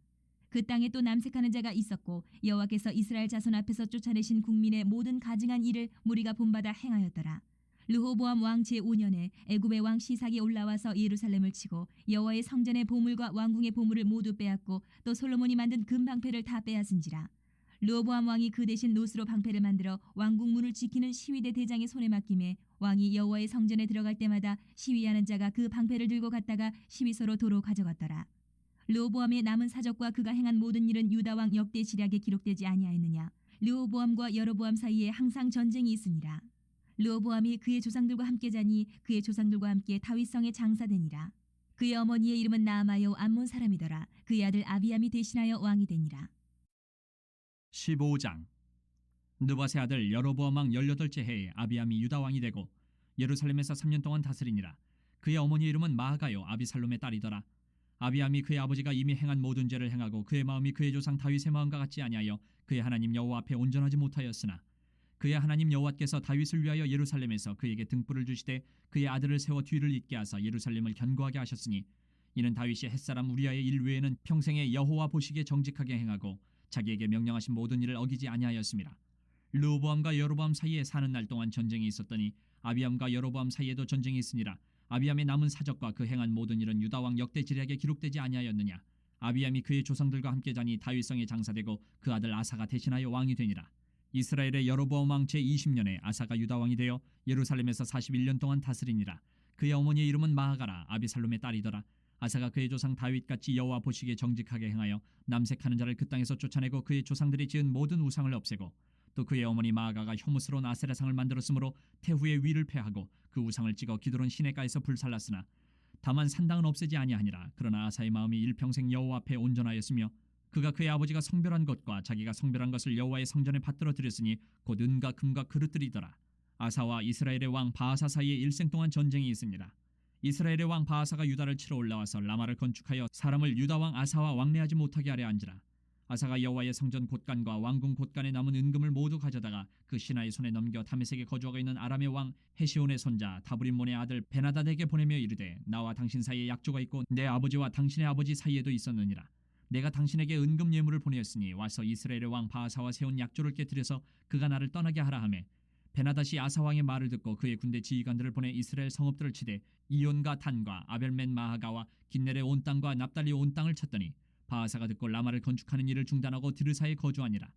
그 땅에 또 남색하는 자가 있었고 여호와께서 이스라엘 자손 앞에서 쫓아내신 국민의 모든 가증한 일을 무리가 본받아 행하였더라. 르호보암 왕 제5년에 애굽의 왕 시삭이 올라와서 예루살렘을 치고 여호와의 성전의 보물과 왕궁의 보물을 모두 빼앗고 또 솔로몬이 만든 금방패를 다 빼앗은지라. 르호보암 왕이 그 대신 노스로 방패를 만들어 왕궁 문을 지키는 시위대 대장의 손에 맡김에 왕이 여호와의 성전에 들어갈 때마다 시위하는 자가 그 방패를 들고 갔다가 시위소로 도로 가져갔더라. 르호보암의 남은 사적과 그가 행한 모든 일은 유다 왕 역대 지략에 기록되지 아니하였느냐. 르호보암과 여로보암 사이에 항상 전쟁이 있으니라. 르호보암이 그의 조상들과 함께 자니 그의 조상들과 함께 다윗성에 장사되니라. 그의 어머니의 이름은 나아마요 암몬 사람이더라. 그의 아들 아비암이 대신하여 왕이 되니라. 15장. 느밧의 아들 여로보암 왕 18째 해에 아비암이 유다 왕이 되고 예루살렘에서 3년 동안 다스리니라. 그의 어머니 이름은 마아가요 아비살롬의 딸이더라. 아비암이 그의 아버지가 이미 행한 모든 죄를 행하고 그의 마음이 그의 조상 다윗의 마음과 같지 아니하여 그의 하나님 여호와 앞에 온전하지 못하였으나 그의 하나님 여호와께서 다윗을 위하여 예루살렘에서 그에게 등불을 주시되 그의 아들을 세워 뒤를 잇게 하사 예루살렘을 견고하게 하셨으니 이는 다윗이 햇사람 우리아의 일 외에는 평생에 여호와 보시기에 정직하게 행하고 자기에게 명령하신 모든 일을 어기지 아니하였습니다. 르호보암과 여로보암 사이에 사는 날 동안 전쟁이 있었더니 아비암과 여로보암 사이에도 전쟁이 있으니라. 아비암의 남은 사적과 그 행한 모든 일은 유다 왕 역대 지략에 기록되지 아니하였느냐. 아비암이 그의 조상들과 함께 자니 다윗성에 장사되고 그 아들 아사가 대신하여 왕이 되니라. 이스라엘의 여로보암 왕 제20년에 아사가 유다 왕이 되어 예루살렘에서 41년 동안 다스리니라. 그의 어머니의 이름은 마아가라 아비살롬의 딸이더라. 아사가 그의 조상 다윗같이 여호와 보시기에 정직하게 행하여 남색하는 자를 그 땅에서 쫓아내고 그의 조상들이 지은 모든 우상을 없애고 또 그의 어머니 마아가가 혐오스러운 아세라상을 만들었으므로 태후의 위를 패하고 그 우상을 찍어 기드론 시내가에서 불살랐으나 다만 산당은 없애지 아니하니라. 그러나 아사의 마음이 일평생 여호와 앞에 온전하였으며 그가 그의 아버지가 성별한 것과 자기가 성별한 것을 여호와의 성전에 받들어 드렸으니 곧 은과 금과 그릇들이더라. 아사와 이스라엘의 왕 바아사 사이에 일생 동안 전쟁이 있습니다. 이스라엘의 왕 바아사가 유다를 치러 올라와서 라마를 건축하여 사람을 유다 왕 아사와 왕래하지 못하게 하려 한지라. 아사가 여호와의 성전 곳간과 왕궁 곳간에 남은 은금을 모두 가져다가 그 신하의 손에 넘겨 다메섹에 거주하고 있는 아람의 왕 헤시온의 손자 다브림몬의 아들 베나닷에게 보내며 이르되 나와 당신 사이에 약조가 있고 내 아버지와 당신의 아버지 사이에도 있었느니라. 내가 당신에게 은금 예물을 보내었으니 와서 이스라엘의 왕 바하사와 세운 약조를 깨뜨려서 그가 나를 떠나게 하라 하매 베나다시 아사 왕의 말을 듣고 그의 군대 지휘관들을 보내 이스라엘 성읍들을 치되 이온과 단과 아벨멘 마하가와 긴넬의 온 땅과 납달리 온 땅을 쳤더니 바하사가 듣고 라마를 건축하는 일을 중단하고 드르사에 거주하니라.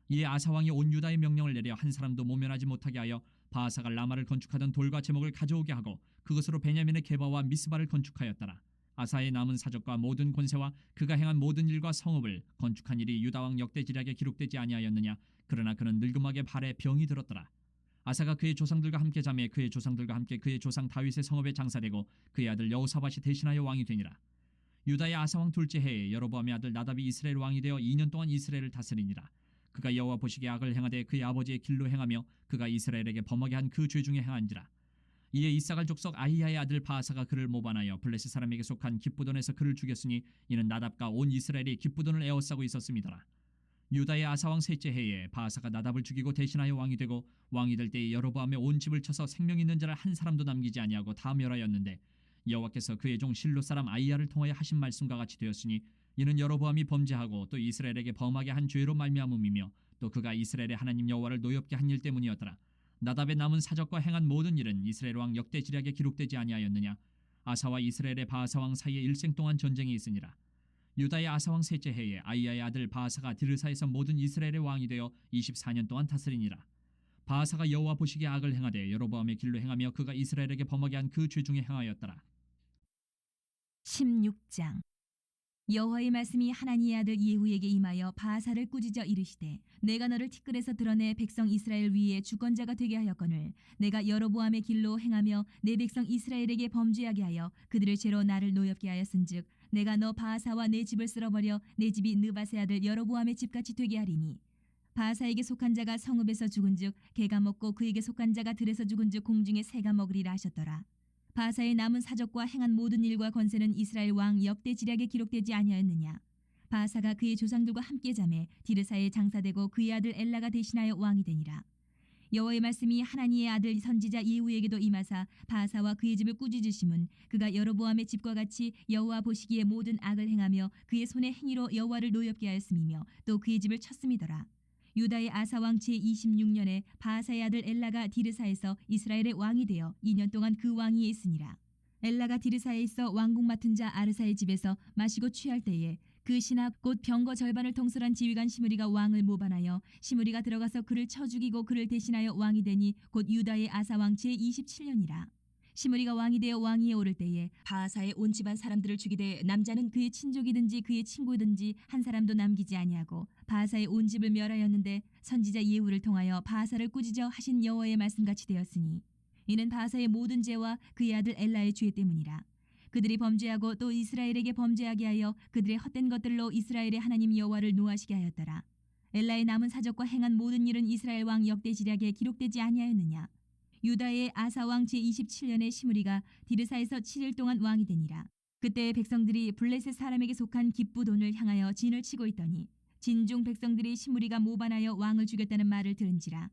이에 아사 왕이 온 유다의 명령을 내려 한 사람도 모면하지 못하게 하여 바하사가 라마를 건축하던 돌과 제목을 가져오게 하고 그것으로 베냐민의 게바와 미스바를 건축하였더라. 아사의 남은 사적과 모든 권세와 그가 행한 모든 일과 성읍을 건축한 일이 유다 왕 역대지략에 기록되지 아니하였느냐. 그러나 그는 늙음하게 발에 병이 들었더라. 아사가 그의 조상들과 함께 자매 그의 조상들과 함께 그의 조상 다윗의 성읍에 장사되고 그의 아들 여호사밧이 대신하여 왕이 되니라. 유다의 아사 왕 둘째 해에 여로보암의 아들 나답이 이스라엘 왕이 되어 2년 동안 이스라엘을 다스리니라. 그가 여호와 보시기에 악을 행하되 그의 아버지의 길로 행하며 그가 이스라엘에게 범하게 한 그 죄 중에 행한지라. 이에 이사갈 족속 아히야의 아들 바하사가 그를 모반하여 블레셋 사람에게 속한 기브돈에서 그를 죽였으니 이는 나답과 온 이스라엘이 기브돈을 에워싸고 있었음이더라. 유다의 아사왕 셋째 해에 바하사가 나답을 죽이고 대신하여 왕이 되고 왕이 될 때에 여로보암의 온 집을 쳐서 생명 있는 자를 한 사람도 남기지 아니하고 다 멸하였는데 여호와께서 그의 종 실로 사람 아히야를 통하여 하신 말씀과 같이 되었으니 이는 여로보암이 범죄하고 또 이스라엘에게 범하게 한 죄로 말미암음이며 또 그가 이스라엘의 하나님 여호와를 노엽게 한 일 때문이었더라. 나답의 남은 사적과 행한 모든 일은 이스라엘 왕 역대지략에 기록되지 아니하였느냐. 아사와 이스라엘의 바하사 왕 사이에 일생 동안 전쟁이 있으니라. 유다의 아사 왕 셋째 해에 아히야의 아들 바하사가 디르사에서 모든 이스라엘의 왕이 되어 24년 동안 다스리니라. 바하사가 여호와 보시기에 악을 행하되 여로보암의 길로 행하며 그가 이스라엘에게 범하게 한 그 죄 중에 행하였더라. 16장. 여호와의 말씀이 하나니의 아들 예후에게 임하여 바하사를 꾸짖어 이르시되 내가 너를 티끌에서 드러내 백성 이스라엘 위에 주권자가 되게 하였거늘 내가 여로보암의 길로 행하며 내 백성 이스라엘에게 범죄하게 하여 그들의 죄로 나를 노엽게 하였은즉 내가 너 바하사와 내 집을 쓸어버려 내 집이 느밧의 아들 여로보암의 집같이 되게 하리니 바하사에게 속한 자가 성읍에서 죽은즉 개가 먹고 그에게 속한 자가 들에서 죽은즉 공중에 새가 먹으리라 하셨더라. 바하사의 남은 사적과 행한 모든 일과 권세는 이스라엘 왕 역대지략에 기록되지 아니하였느냐. 바하사가 그의 조상들과 함께 자매 디르사에 장사되고 그의 아들 엘라가 대신하여 왕이 되니라. 여호와의 말씀이 하나니의 아들 선지자 예후에게도 임하사 바하사와 그의 집을 꾸짖으심은 그가 여로보암의 집과 같이 여호와 보시기에 모든 악을 행하며 그의 손의 행위로 여호와를 노엽게 하였음이며 또 그의 집을 쳤음이더라. 유다의 아사왕 제26년에 바하사의 아들 엘라가 디르사에서 이스라엘의 왕이 되어 2년 동안 그 왕위에 있으니라. 엘라가 디르사에 있어 왕궁 맡은 자 아르사의 집에서 마시고 취할 때에 그 신하 곧 병거 절반을 통솔한 지휘관 시므리가 왕을 모반하여 시므리가 들어가서 그를 쳐 죽이고 그를 대신하여 왕이 되니 곧 유다의 아사왕 제27년이라. 시므리가 왕이 되어 왕위에 오를 때에 바하사의 온 집안 사람들을 죽이되 남자는 그의 친족이든지 그의 친구든지 한 사람도 남기지 아니하고 바하사의 온 집을 멸하였는데 선지자 예후를 통하여 바하사를 꾸짖어 하신 여호와의 말씀같이 되었으니 이는 바하사의 모든 죄와 그의 아들 엘라의 죄 때문이라. 그들이 범죄하고 또 이스라엘에게 범죄하게 하여 그들의 헛된 것들로 이스라엘의 하나님 여호와를 노하시게 하였더라. 엘라의 남은 사적과 행한 모든 일은 이스라엘 왕 역대지략에 기록되지 아니하였느냐. 유다의 아사왕 제27년에 시므리가 디르사에서 7일 동안 왕이 되니라. 그때 백성들이 블레셋 사람에게 속한 기브돈을 향하여 진을 치고 있더니 진중 백성들이 시므리가 모반하여 왕을 죽였다는 말을 들은지라.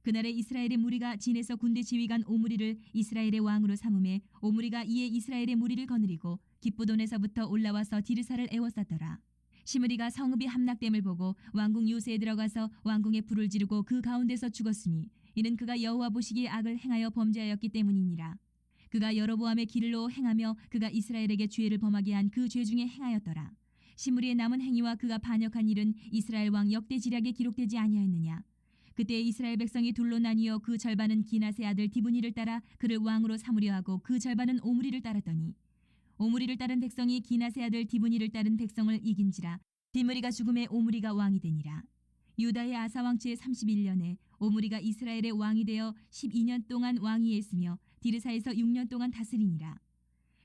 그날에 이스라엘의 무리가 진에서 군대 지휘관 오므리를 이스라엘의 왕으로 삼음에 오므리가 이에 이스라엘의 무리를 거느리고 기브돈에서부터 올라와서 디르사를 에워쌌더라. 시므리가 성읍이 함락됨을 보고 왕궁 요새에 들어가서 왕궁에 불을 지르고 그 가운데서 죽었으니 이는 그가 여호와 보시기에 악을 행하여 범죄하였기 때문이니라. 그가 여로보암의 길로 행하며 그가 이스라엘에게 죄를 범하게 한 그 죄 중에 행하였더라. 시므리의 남은 행위와 그가 반역한 일은 이스라엘 왕 역대지략에 기록되지 아니하였느냐. 그때 이스라엘 백성이 둘로 나뉘어 그 절반은 기낫의 아들 디브니를 따라 그를 왕으로 삼으려 하고 그 절반은 오므리를 따랐더니 오므리를 따른 백성이 기낫의 아들 디브니를 따른 백성을 이긴지라. 디므리가 죽음에 오므리가 왕이 되니라. 유다의 아사왕 제31년에 오므리가 이스라엘의 왕이 되어 12년 동안 왕위에 있으며 디르사에서 6년 동안 다스리니라.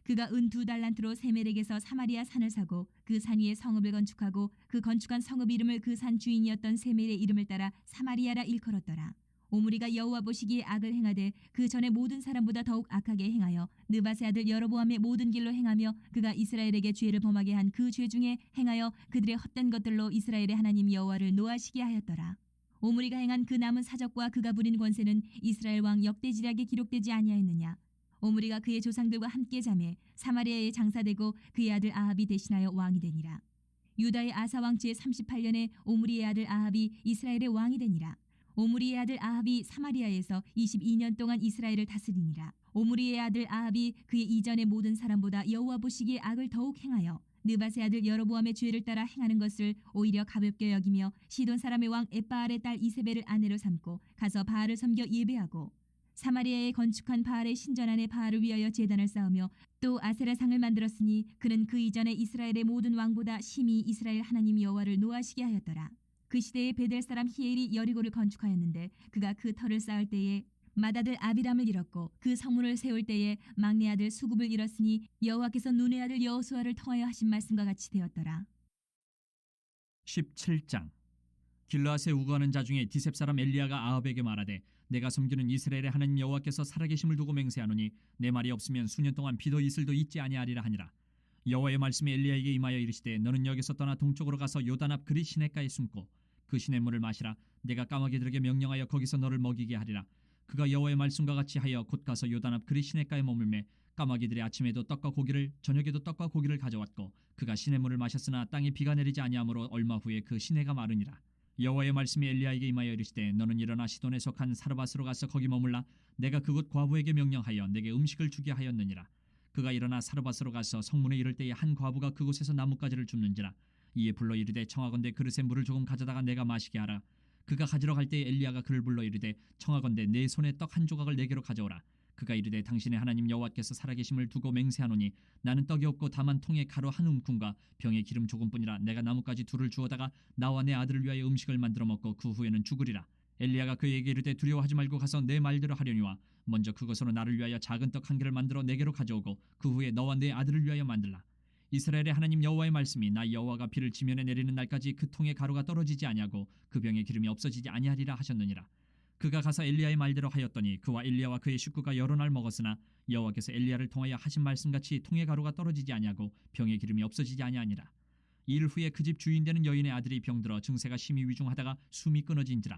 그가 은 2달란트로 세멜에게서 사마리아 산을 사고 그 산 위에 성읍을 건축하고 그 건축한 성읍 이름을 그 산 주인이었던 세멜의 이름을 따라 사마리아라 일컬었더라. 오므리가 여호와 보시기에 악을 행하되 그 전에 모든 사람보다 더욱 악하게 행하여 느밧의 아들 여로보암의 모든 길로 행하며 그가 이스라엘에게 죄를 범하게 한 그 죄 중에 행하여 그들의 헛된 것들로 이스라엘의 하나님 여호와를 노하시게 하였더라. 오므리가 행한 그 남은 사적과 그가 부린 권세는 이스라엘 왕 역대지략에 기록되지 아니하였느냐. 오므리가 그의 조상들과 함께 자매 사마리아에 장사되고 그의 아들 아합이 대신하여 왕이 되니라. 유다의 아사 왕 제38년에 오므리의 아들 아합이 이스라엘의 왕이 되니라. 오므리의 아들 아합이 사마리아에서 22년 동안 이스라엘을 다스리니라. 오므리의 아들 아합이 그의 이전의 모든 사람보다 여호와 보시기에 악을 더욱 행하여 느밧의 아들 여로보암의 죄를 따라 행하는 것을 오히려 가볍게 여기며 시돈 사람의 왕 엣바알의 딸 이세벨을 아내로 삼고 가서 바알을 섬겨 예배하고 사마리아에 건축한 바알의 신전 안에 바알을 위하여 제단을 쌓으며 또 아세라상을 만들었으니 그는 그 이전에 이스라엘의 모든 왕보다 심히 이스라엘 하나님 여호와를 노하시게 하였더라. 그 시대에 베델 사람 히엘이 여리고를 건축하였는데 그가 그 터를 쌓을 때에 맏아들 아비람을 잃었고 그 성문을 세울 때에 막내 아들 수굽을 잃었으니 여호와께서 눈의 아들 여호수아를 통하여 하신 말씀과 같이 되었더라. 17장. 길르앗에 우거하는 자 중에 디셉 사람 엘리야가 아합에게 말하되 내가 섬기는 이스라엘의 하나님 여호와께서 살아계심을 두고 맹세하노니 내 말이 없으면 수년 동안 비도 이슬도 있지 아니하리라 하니라. 여호와의 말씀이 엘리야에게 임하여 이르시되 너는 여기서 떠나 동쪽으로 가서 요단 앞 그리 시냇가에 숨고 그 시냇물을 마시라. 내가 까마귀들에게 명령하여 거기서 너를 먹이게 하리라. 그가 여호와의 말씀과 같이 하여 곧 가서 요단 앞 그리 시냇가에 머물매 까마귀들이 아침에도 떡과 고기를 저녁에도 떡과 고기를 가져왔고 그가 시냇물을 마셨으나 땅에 비가 내리지 아니하므로 얼마 후에 그 시내가 마르니라. 여호와의 말씀이 엘리야에게 임하여 이르시되 너는 일어나 시돈에 속한 사르밧으로 가서 거기 머물라. 내가 그곳 과부에게 명령하여 내게 음식을 주게 하였느니라. 그가 일어나 사르밧으로 가서 성문에 이를 때에 한 과부가 그곳에서 나뭇가지를 줍는지라. 이에 불러 이르되 청하건대 그릇에 물을 조금 가져다가 내가 마시게 하라. 그가 가지러 갈 때에 엘리야가 그를 불러 이르되 청하건대 내 손에 떡 한 조각을 내게로 가져오라. 그가 이르되 당신의 하나님 여호와께서 살아계심을 두고 맹세하노니 나는 떡이 없고 다만 통에 가루 한 움큼과 병에 기름 조금뿐이라. 내가 나뭇가지 둘을 주어다가 나와 내 아들을 위하여 음식을 만들어 먹고 그 후에는 죽으리라. 엘리야가 그에게 이르되 두려워하지 말고 가서 내 말대로 하려니와 먼저 그것으로 나를 위하여 작은 떡 한 개를 만들어 내게로 가져오고 그 후에 너와 내 아들을 위하여 만들라. 이스라엘의 하나님 여호와의 말씀이 나 여호와가 비를 지면에 내리는 날까지 그 통에 가루가 떨어지지 아니하고 그 병에 기름이 없어지지 아니하리라 하셨느니라. 그가 가서 엘리야의 말대로 하였더니 그와 엘리야와 그의 식구가 여러 날 먹었으나 여호와께서 엘리야를 통하여 하신 말씀같이 통에 가루가 떨어지지 아니하고 병에 기름이 없어지지 아니하니라. 이일 후에 그 집 주인 되는 여인의 아들이 병들어 증세가 심히 위중하다가 숨이 끊어진지라.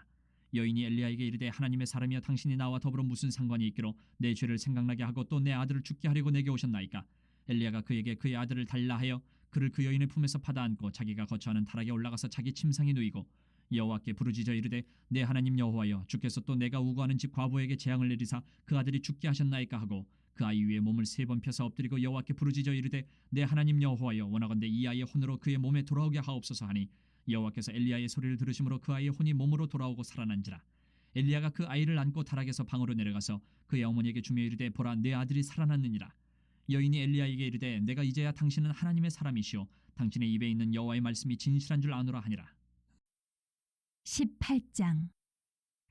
여인이 엘리야에게 이르되 하나님의 사람이여 당신이 나와 더불어 무슨 상관이 있기로 내 죄를 생각나게 하고 또 내 아들을 죽게 하려고 내게 오셨나이까. 엘리야가 그에게 그의 아들을 달라 하여 그를 그 여인의 품에서 받아안고 자기가 거처하는 타락에 올라가서 자기 침상에 누이고 여호와께 부르짖어 이르되 내 하나님 여호와여 주께서 또 내가 우거하는 집 과부에게 재앙을 내리사 그 아들이 죽게 하셨나이까 하고 그 아이 위에 몸을 3번 펴서 엎드리고 여호와께 부르짖어 이르되 내 하나님 여호와여 원하건대 이 아이의 혼으로 그의 몸에 돌아오게 하옵소서 하니 여호와께서 엘리야의 소리를 들으심으로 그 아이의 혼이 몸으로 돌아오고 살아난지라. 엘리야가 그 아이를 안고 타락에서 방으로 내려가서 그의 어머니에게 주며 이르되 보라 내 아들이 살아났느니라. 여인이 엘리야에게 이르되 내가 이제야 당신은 하나님의 사람이시오 당신의 입에 있는 여호와의 말씀이 진실한 줄 아노라 하니라. 18장.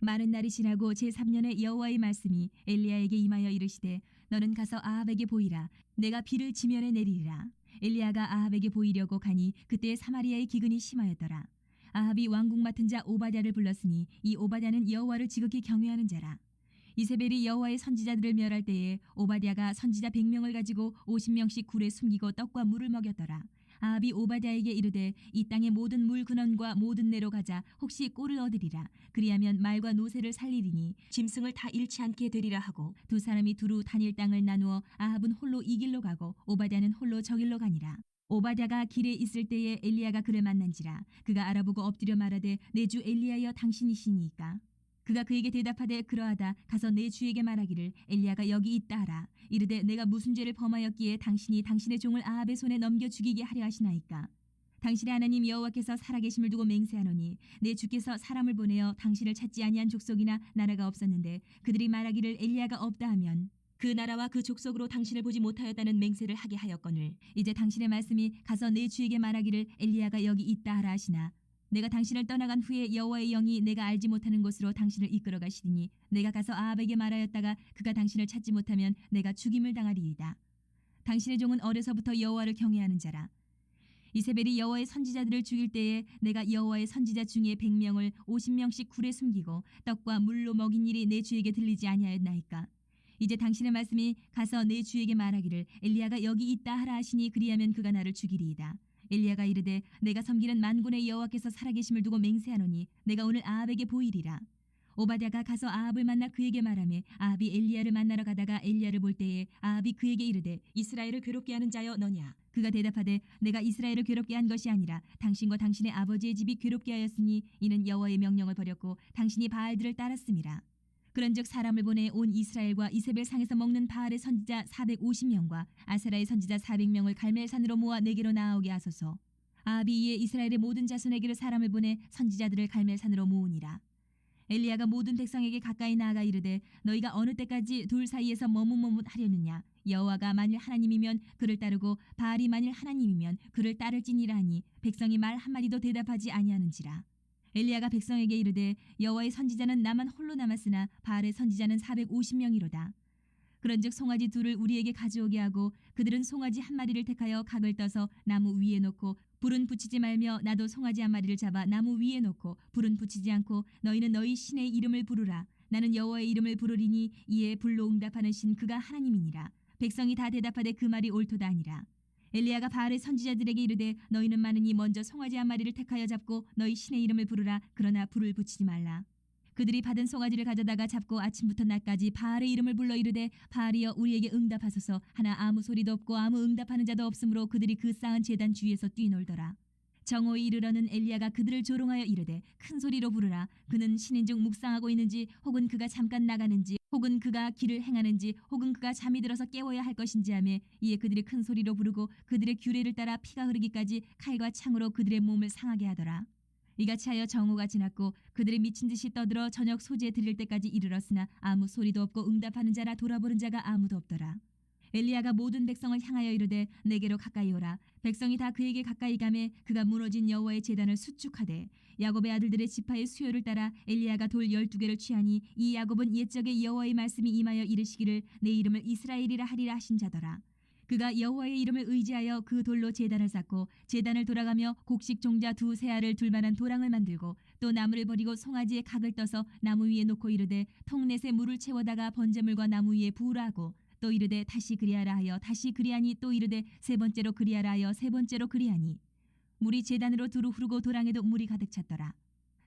많은 날이 지나고 제3년에 여호와의 말씀이 엘리야에게 임하여 이르시되 너는 가서 아합에게 보이라. 내가 비를 지면에 내리리라. 엘리야가 아합에게 보이려고 가니 그때 사마리아의 기근이 심하였더라. 아합이 왕궁 맡은 자 오바댜를 불렀으니 이 오바댜는 여호와를 지극히 경외하는 자라. 이세벨이 여호와의 선지자들을 멸할 때에 오바댜가 선지자 100명을 가지고 50명씩 굴에 숨기고 떡과 물을 먹였더라. 아합이 오바댜에게 이르되 이 땅의 모든 물 근원과 모든 내로 가자. 혹시 꼴을 얻으리라. 그리하면 말과 노새를 살리리니 짐승을 다 잃지 않게 되리라 하고 두 사람이 두루 다닐 땅을 나누어 아합은 홀로 이 길로 가고 오바댜는 홀로 저 길로 가니라. 오바댜가 길에 있을 때에 엘리야가 그를 만난지라. 그가 알아보고 엎드려 말하되 내 주 엘리야여 당신이시니까. 그가 그에게 대답하되 그러하다. 가서 내 주에게 말하기를 엘리야가 여기 있다 하라. 이르되 내가 무슨 죄를 범하였기에 당신이 당신의 종을 아합의 손에 넘겨 죽이게 하려 하시나이까. 당신의 하나님 여호와께서 살아계심을 두고 맹세하노니 내 주께서 사람을 보내어 당신을 찾지 아니한 족속이나 나라가 없었는데 그들이 말하기를 엘리야가 없다 하면 그 나라와 그 족속으로 당신을 보지 못하였다는 맹세를 하게 하였거늘 이제 당신의 말씀이 가서 내 주에게 말하기를 엘리야가 여기 있다 하라 하시나 내가 당신을 떠나간 후에 여호와의 영이 내가 알지 못하는 곳으로 당신을 이끌어 가시리니 내가 가서 아합에게 말하였다가 그가 당신을 찾지 못하면 내가 죽임을 당하리이다. 당신의 종은 어려서부터 여호와를 경외하는 자라. 이세벨이 여호와의 선지자들을 죽일 때에 내가 여호와의 선지자 중에 100명을 50명씩 굴에 숨기고 떡과 물로 먹인 일이 내 주에게 들리지 아니하였나이까. 이제 당신의 말씀이 가서 내 주에게 말하기를 엘리야가 여기 있다 하라 하시니 그리하면 그가 나를 죽이리이다. 엘리야가 이르되 내가 섬기는 만군의 여호와께서 살아계심을 두고 맹세하노니 내가 오늘 아합에게 보이리라. 오바댜가 가서 아합을 만나 그에게 말하며 아합이 엘리야를 만나러 가다가 엘리야를 볼 때에 아합이 그에게 이르되 이스라엘을 괴롭게 하는 자여 너냐. 그가 대답하되 내가 이스라엘을 괴롭게 한 것이 아니라 당신과 당신의 아버지의 집이 괴롭게 하였으니 이는 여호와의 명령을 버렸고 당신이 바알들을 따랐음이라. 그런즉 사람을 보내 온 이스라엘과 이세벨 상에서 먹는 바알의 선지자 450명과 아세라의 선지자 400명을 갈멜산으로 모아 내게로 나아오게 하소서. 아합이 이에 이스라엘의 모든 자손에게로 사람을 보내 선지자들을 갈멜산으로 모으니라. 엘리야가 모든 백성에게 가까이 나아가 이르되 너희가 어느 때까지 둘 사이에서 머뭇머뭇하려느냐. 여호와가 만일 하나님이면 그를 따르고 바알이 만일 하나님이면 그를 따를지니라 하니 백성이 말 한마디도 대답하지 아니하는지라. 엘리야가 백성에게 이르되 여호와의 선지자는 나만 홀로 남았으나 바알의 선지자는 450명이로다. 그런즉 송아지 둘을 우리에게 가져오게 하고 그들은 송아지 한 마리를 택하여 각을 떠서 나무 위에 놓고 불은 붙이지 말며 나도 송아지 한 마리를 잡아 나무 위에 놓고 불은 붙이지 않고 너희는 너희 신의 이름을 부르라. 나는 여호와의 이름을 부르리니 이에 불로 응답하는 신 그가 하나님이니라. 백성이 다 대답하되 그 말이 옳도다 하니라. 엘리야가 바알의 선지자들에게 이르되 너희는 많으니 먼저 송아지 한 마리를 택하여 잡고 너희 신의 이름을 부르라. 그러나 불을 붙이지 말라. 그들이 받은 송아지를 가져다가 잡고 아침부터 낮까지 바알의 이름을 불러 이르되 바알이여 우리에게 응답하소서. 하나 아무 소리도 없고 아무 응답하는 자도 없으므로 그들이 그 쌓은 제단 주위에서 뛰놀더라. 정오에 이르러는 엘리야가 그들을 조롱하여 이르되 큰 소리로 부르라. 그는 신인 중 묵상하고 있는지 혹은 그가 잠깐 나가는지 혹은 그가 길을 행하는지 혹은 그가 잠이 들어서 깨워야 할 것인지 하며 이에 그들이 큰 소리로 부르고 그들의 규례를 따라 피가 흐르기까지 칼과 창으로 그들의 몸을 상하게 하더라. 이같이 하여 정오가 지났고 그들이 미친 듯이 떠들어 저녁 소지에 들릴 때까지 이르렀으나 아무 소리도 없고 응답하는 자나 돌아보는 자가 아무도 없더라. 엘리야가 모든 백성을 향하여 이르되 내게로 가까이 오라. 백성이 다 그에게 가까이 가매 그가 무너진 여호와의 제단을 수축하되 야곱의 아들들의 지파의 수요를 따라 엘리야가 돌 12개를 취하니 이 야곱은 옛적에 여호와의 말씀이 임하여 이르시기를 내 이름을 이스라엘이라 하리라 하신 자더라. 그가 여호와의 이름을 의지하여 그 돌로 제단을 쌓고 제단을 돌아가며 곡식 종자 두 세알을 둘만한 도랑을 만들고 또 나무를 버리고 송아지의 각을 떠서 나무 위에 놓고 이르되 통넷에 물을 채워다가 번제물과 나무 위에 부으라 하고 또 이르되 다시 그리하라 하여 다시 그리하니 또 이르되 세 번째로 그리하라 하여 세 번째로 그리하니 물이 제단으로 두루 흐르고 도랑에도 물이 가득 찼더라.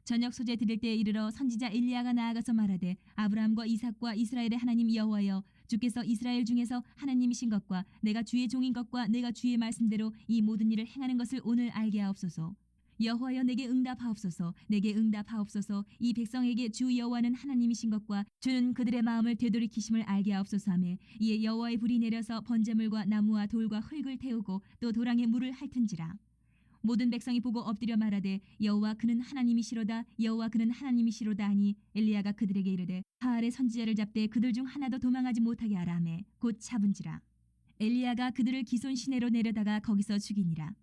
저녁 소재 드릴 때에 이르러 선지자 엘리야가 나아가서 말하되 아브라함과 이삭과 이스라엘의 하나님 여호와여 주께서 이스라엘 중에서 하나님이신 것과 내가 주의 종인 것과 내가 주의 말씀대로 이 모든 일을 행하는 것을 오늘 알게 하옵소서. 여호와여 내게 응답하옵소서. 내게 응답하옵소서. 이 백성에게 주 여호와는 하나님이신 것과 주는 그들의 마음을 되돌이키심을 알게 하옵소서 하며 이에 여호와의 불이 내려서 번제물과 나무와 돌과 흙을 태우고 또 도랑에 물을 핥은지라. 모든 백성이 보고 엎드려 말하되 여호와 그는 하나님이시로다. 여호와 그는 하나님이시로다 하니 엘리야가 그들에게 이르되 바알의 선지자를 잡되 그들 중 하나도 도망하지 못하게 하라 하매 곧 잡은지라. 엘리야가 그들을 기손 시내로 내려다가 거기서 죽이니라.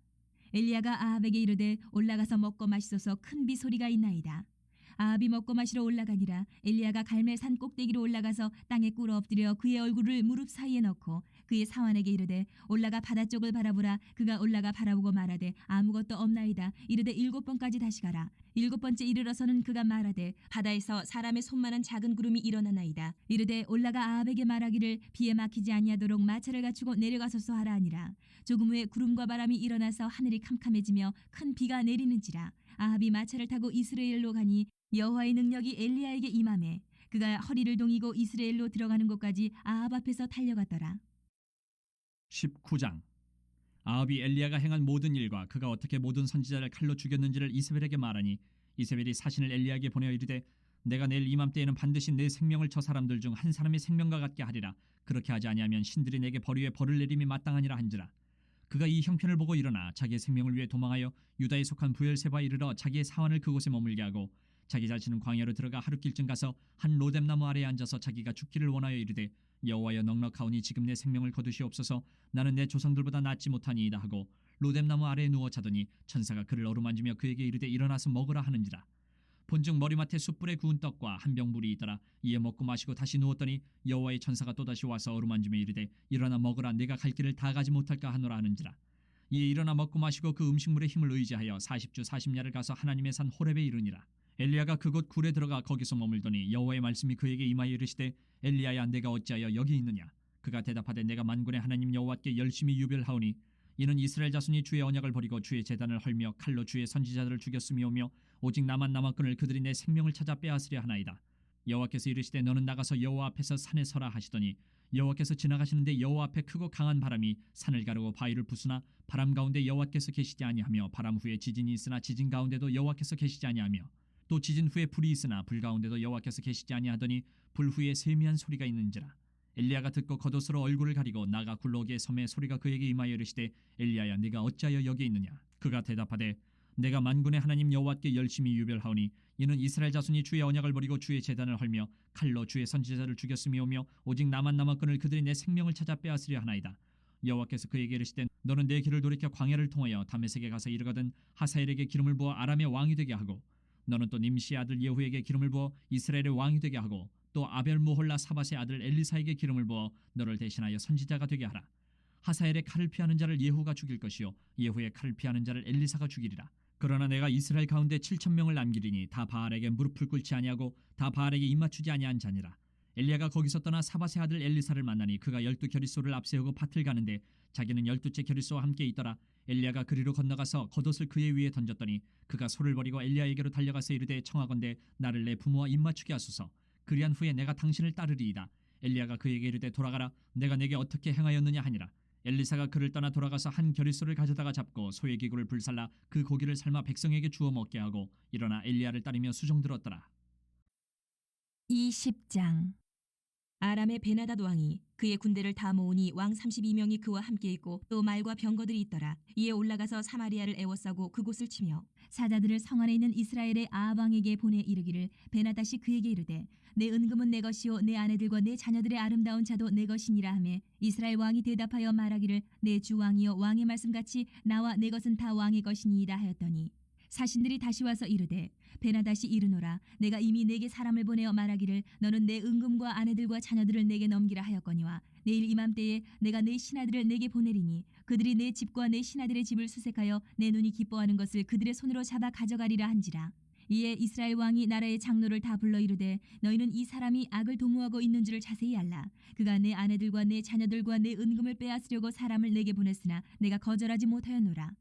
엘리야가 아합에게 이르되 올라가서 먹고 마시소서. 큰 비 소리가 있나이다. 아합이 먹고 마시러 올라가니라. 엘리야가 갈멜산 꼭대기로 올라가서 땅에 꿇어 엎드려 그의 얼굴을 무릎 사이에 넣고 그의 사환에게 이르되 올라가 바다 쪽을 바라보라. 그가 올라가 바라보고 말하되 아무것도 없나이다. 이르되 7번까지 다시 가라. 7번째 이르러서는 그가 말하되 바다에서 사람의 손만한 작은 구름이 일어나나이다. 이르되 올라가 아합에게 말하기를 비에 막히지 아니하도록 마차를 갖추고 내려가소서 하라 하니라. 조금 후에 구름과 바람이 일어나서 하늘이 캄캄해지며 큰 비가 내리는지라. 아합이 마차를 타고 이스라엘로 가니 여호와의 능력이 엘리야에게 임하매 그가 허리를 동이고 이스라엘로 들어가는 곳까지 아합 앞에서 달려갔더라. 19장. 아합이 엘리야가 행한 모든 일과 그가 어떻게 모든 선지자를 칼로 죽였는지를 이세벨에게 말하니 이세벨이 사신을 엘리야에게 보내어 이르되 내가 내일 이맘때에는 반드시 내 생명을 저 사람들 중 한 사람의 생명과 같게 하리라. 그렇게 하지 아니하면 신들이 내게 벌 위에 벌을 내림이 마땅하니라 한지라. 그가 이 형편을 보고 일어나 자기의 생명을 위해 도망하여 유다에 속한 부엘세바에 이르러 자기의 사환을 그곳에 머물게 하고 자기 자신은 광야로 들어가 하룻길쯤 가서 한 로뎀나무 아래에 앉아서 자기가 죽기를 원하여 이르되 여호와여 넉넉하오니 지금 내 생명을 거두시옵소서. 나는 내 조상들보다 낫지 못하니이다 하고 로뎀나무 아래에 누워 자더니 천사가 그를 어루만지며 그에게 이르되 일어나서 먹으라 하는지라. 본즉 머리맡에 숯불에 구운 떡과 한 병 물이 있더라. 이에 먹고 마시고 다시 누웠더니 여호와의 천사가 또다시 와서 어루만지며 이르되 일어나 먹으라. 내가 갈 길을 다 가지 못할까 하노라 하는지라. 이에 일어나 먹고 마시고 그 음식물의 힘을 의지하여 40주 40야를 가서 하나님의 산 호렙에 이르니라. 엘리야가 그곳 굴에 들어가 거기서 머물더니 여호와의 말씀이 그에게 임하여 이르시되 엘리야야 내가 어찌하여 여기 있느냐. 그가 대답하되 내가 만군의 하나님 여호와께 열심히 유별하오니 이는 이스라엘 자손이 주의 언약을 버리고 주의 제단을 헐며 칼로 주의 선지자들을 죽였음이오며 오직 나만 남았거늘 그들이 내 생명을 찾아 빼앗으려 하나이다. 여호와께서 이르시되 너는 나가서 여호와 앞에서 산에 서라 하시더니 여호와께서 지나가시는데 여호와 앞에 크고 강한 바람이 산을 가르고 바위를 부수나 바람 가운데 여호와께서 계시지 아니하며 바람 후에 지진이 있으나 지진 가운데도 여호와께서 계시지 아니하며 또 지진 후에 불이 있으나 불 가운데도 여호와께서 계시지 아니하더니 불 후에 세미한 소리가 있는지라. 엘리야가 듣고 겉옷으로 얼굴을 가리고 나가 굴러오기에 섬에 소리가 그에게 임하여 이르시되 엘리야야 네가 어찌하여 여기 있느냐. 그가 대답하되 내가 만군의 하나님 여호와께 열심히 유별하오니 이는 이스라엘 자손이 주의 언약을 버리고 주의 제단을 헐며 칼로 주의 선지자를 죽였음이오며 오직 나만 남았거늘 그들이 내 생명을 찾아 빼앗으려 하나이다. 여호와께서 그에게 이르시되 너는 내 길을 돌이켜 광야를 통하여 다메섹에 가서 이르거든 하사엘에게 기름을 부어 아람의 왕이 되게 하고 너는 또 님시의 아들 예후에게 기름을 부어 이스라엘의 왕이 되게 하고 또 아벨 모홀라 사밧의 아들 엘리사에게 기름을 부어 너를 대신하여 선지자가 되게 하라. 하사엘의 칼을 피하는 자를 예후가 죽일 것이요 예후의 칼을 피하는 자를 엘리사가 죽이리라. 그러나 내가 이스라엘 가운데 7,000명을 남기리니 다 바알에게 무릎을 꿇지 아니하고 다 바알에게 입맞추지 아니한 자니라. 엘리야가 거기서 떠나 사밧의 아들 엘리사를 만나니 그가 12겨릿소를 앞세우고 밭을 가는데 자기는 12째 겨릿소와 함께 있더라. 엘리야가 그리로 건너가서 겉옷을 그의 위에 던졌더니 그가 소를 버리고 엘리야에게로 달려가서 이르되 청하건대 나를 내 부모와 입맞추게 하소서. 그리한 후에 내가 당신을 따르리이다. 엘리야가 그에게 이르되 돌아가라. 내가 내게 어떻게 행하였느냐 하니라. 엘리사가 그를 떠나 돌아가서 한 겨릿소를 가져다가 잡고 소의 기구를 불살라 그 고기를 삶아 백성에게 주어 먹게 하고 일어나 엘리야를 따르며 수종들었더라. 20장. 아람의 베나닷 왕이 그의 군대를 다 모으니 왕 32명이 그와 함께 있고 또 말과 병거들이 있더라. 이에 올라가서 사마리아를 에워싸고 그곳을 치며 사자들을 성 안에 있는 이스라엘의 아합 왕에게 보내 이르기를 베나닷이 그에게 이르되 내 은금은 내 것이요 내 아내들과 내 자녀들의 아름다운 차도 내 것이니라 하매 이스라엘 왕이 대답하여 말하기를 내 주 왕이여 왕의 말씀같이 나와 내 것은 다 왕의 것이니이다 하였더니 사신들이 다시 와서 이르되 베나닷이 이르노라 내가 이미 내게 사람을 보내어 말하기를 너는 내 은금과 아내들과 자녀들을 내게 넘기라 하였거니와 내일 이맘때에 내가 내 신하들을 내게 보내리니 그들이 내 집과 내 신하들의 집을 수색하여 내 눈이 기뻐하는 것을 그들의 손으로 잡아 가져가리라 한지라. 이에 이스라엘 왕이 나라의 장로를 다 불러 이르되 너희는 이 사람이 악을 도모하고 있는 줄을 자세히 알라. 그가 내 아내들과 내 자녀들과 내 은금을 빼앗으려고 사람을 내게 보냈으나 내가 거절하지 못하였노라.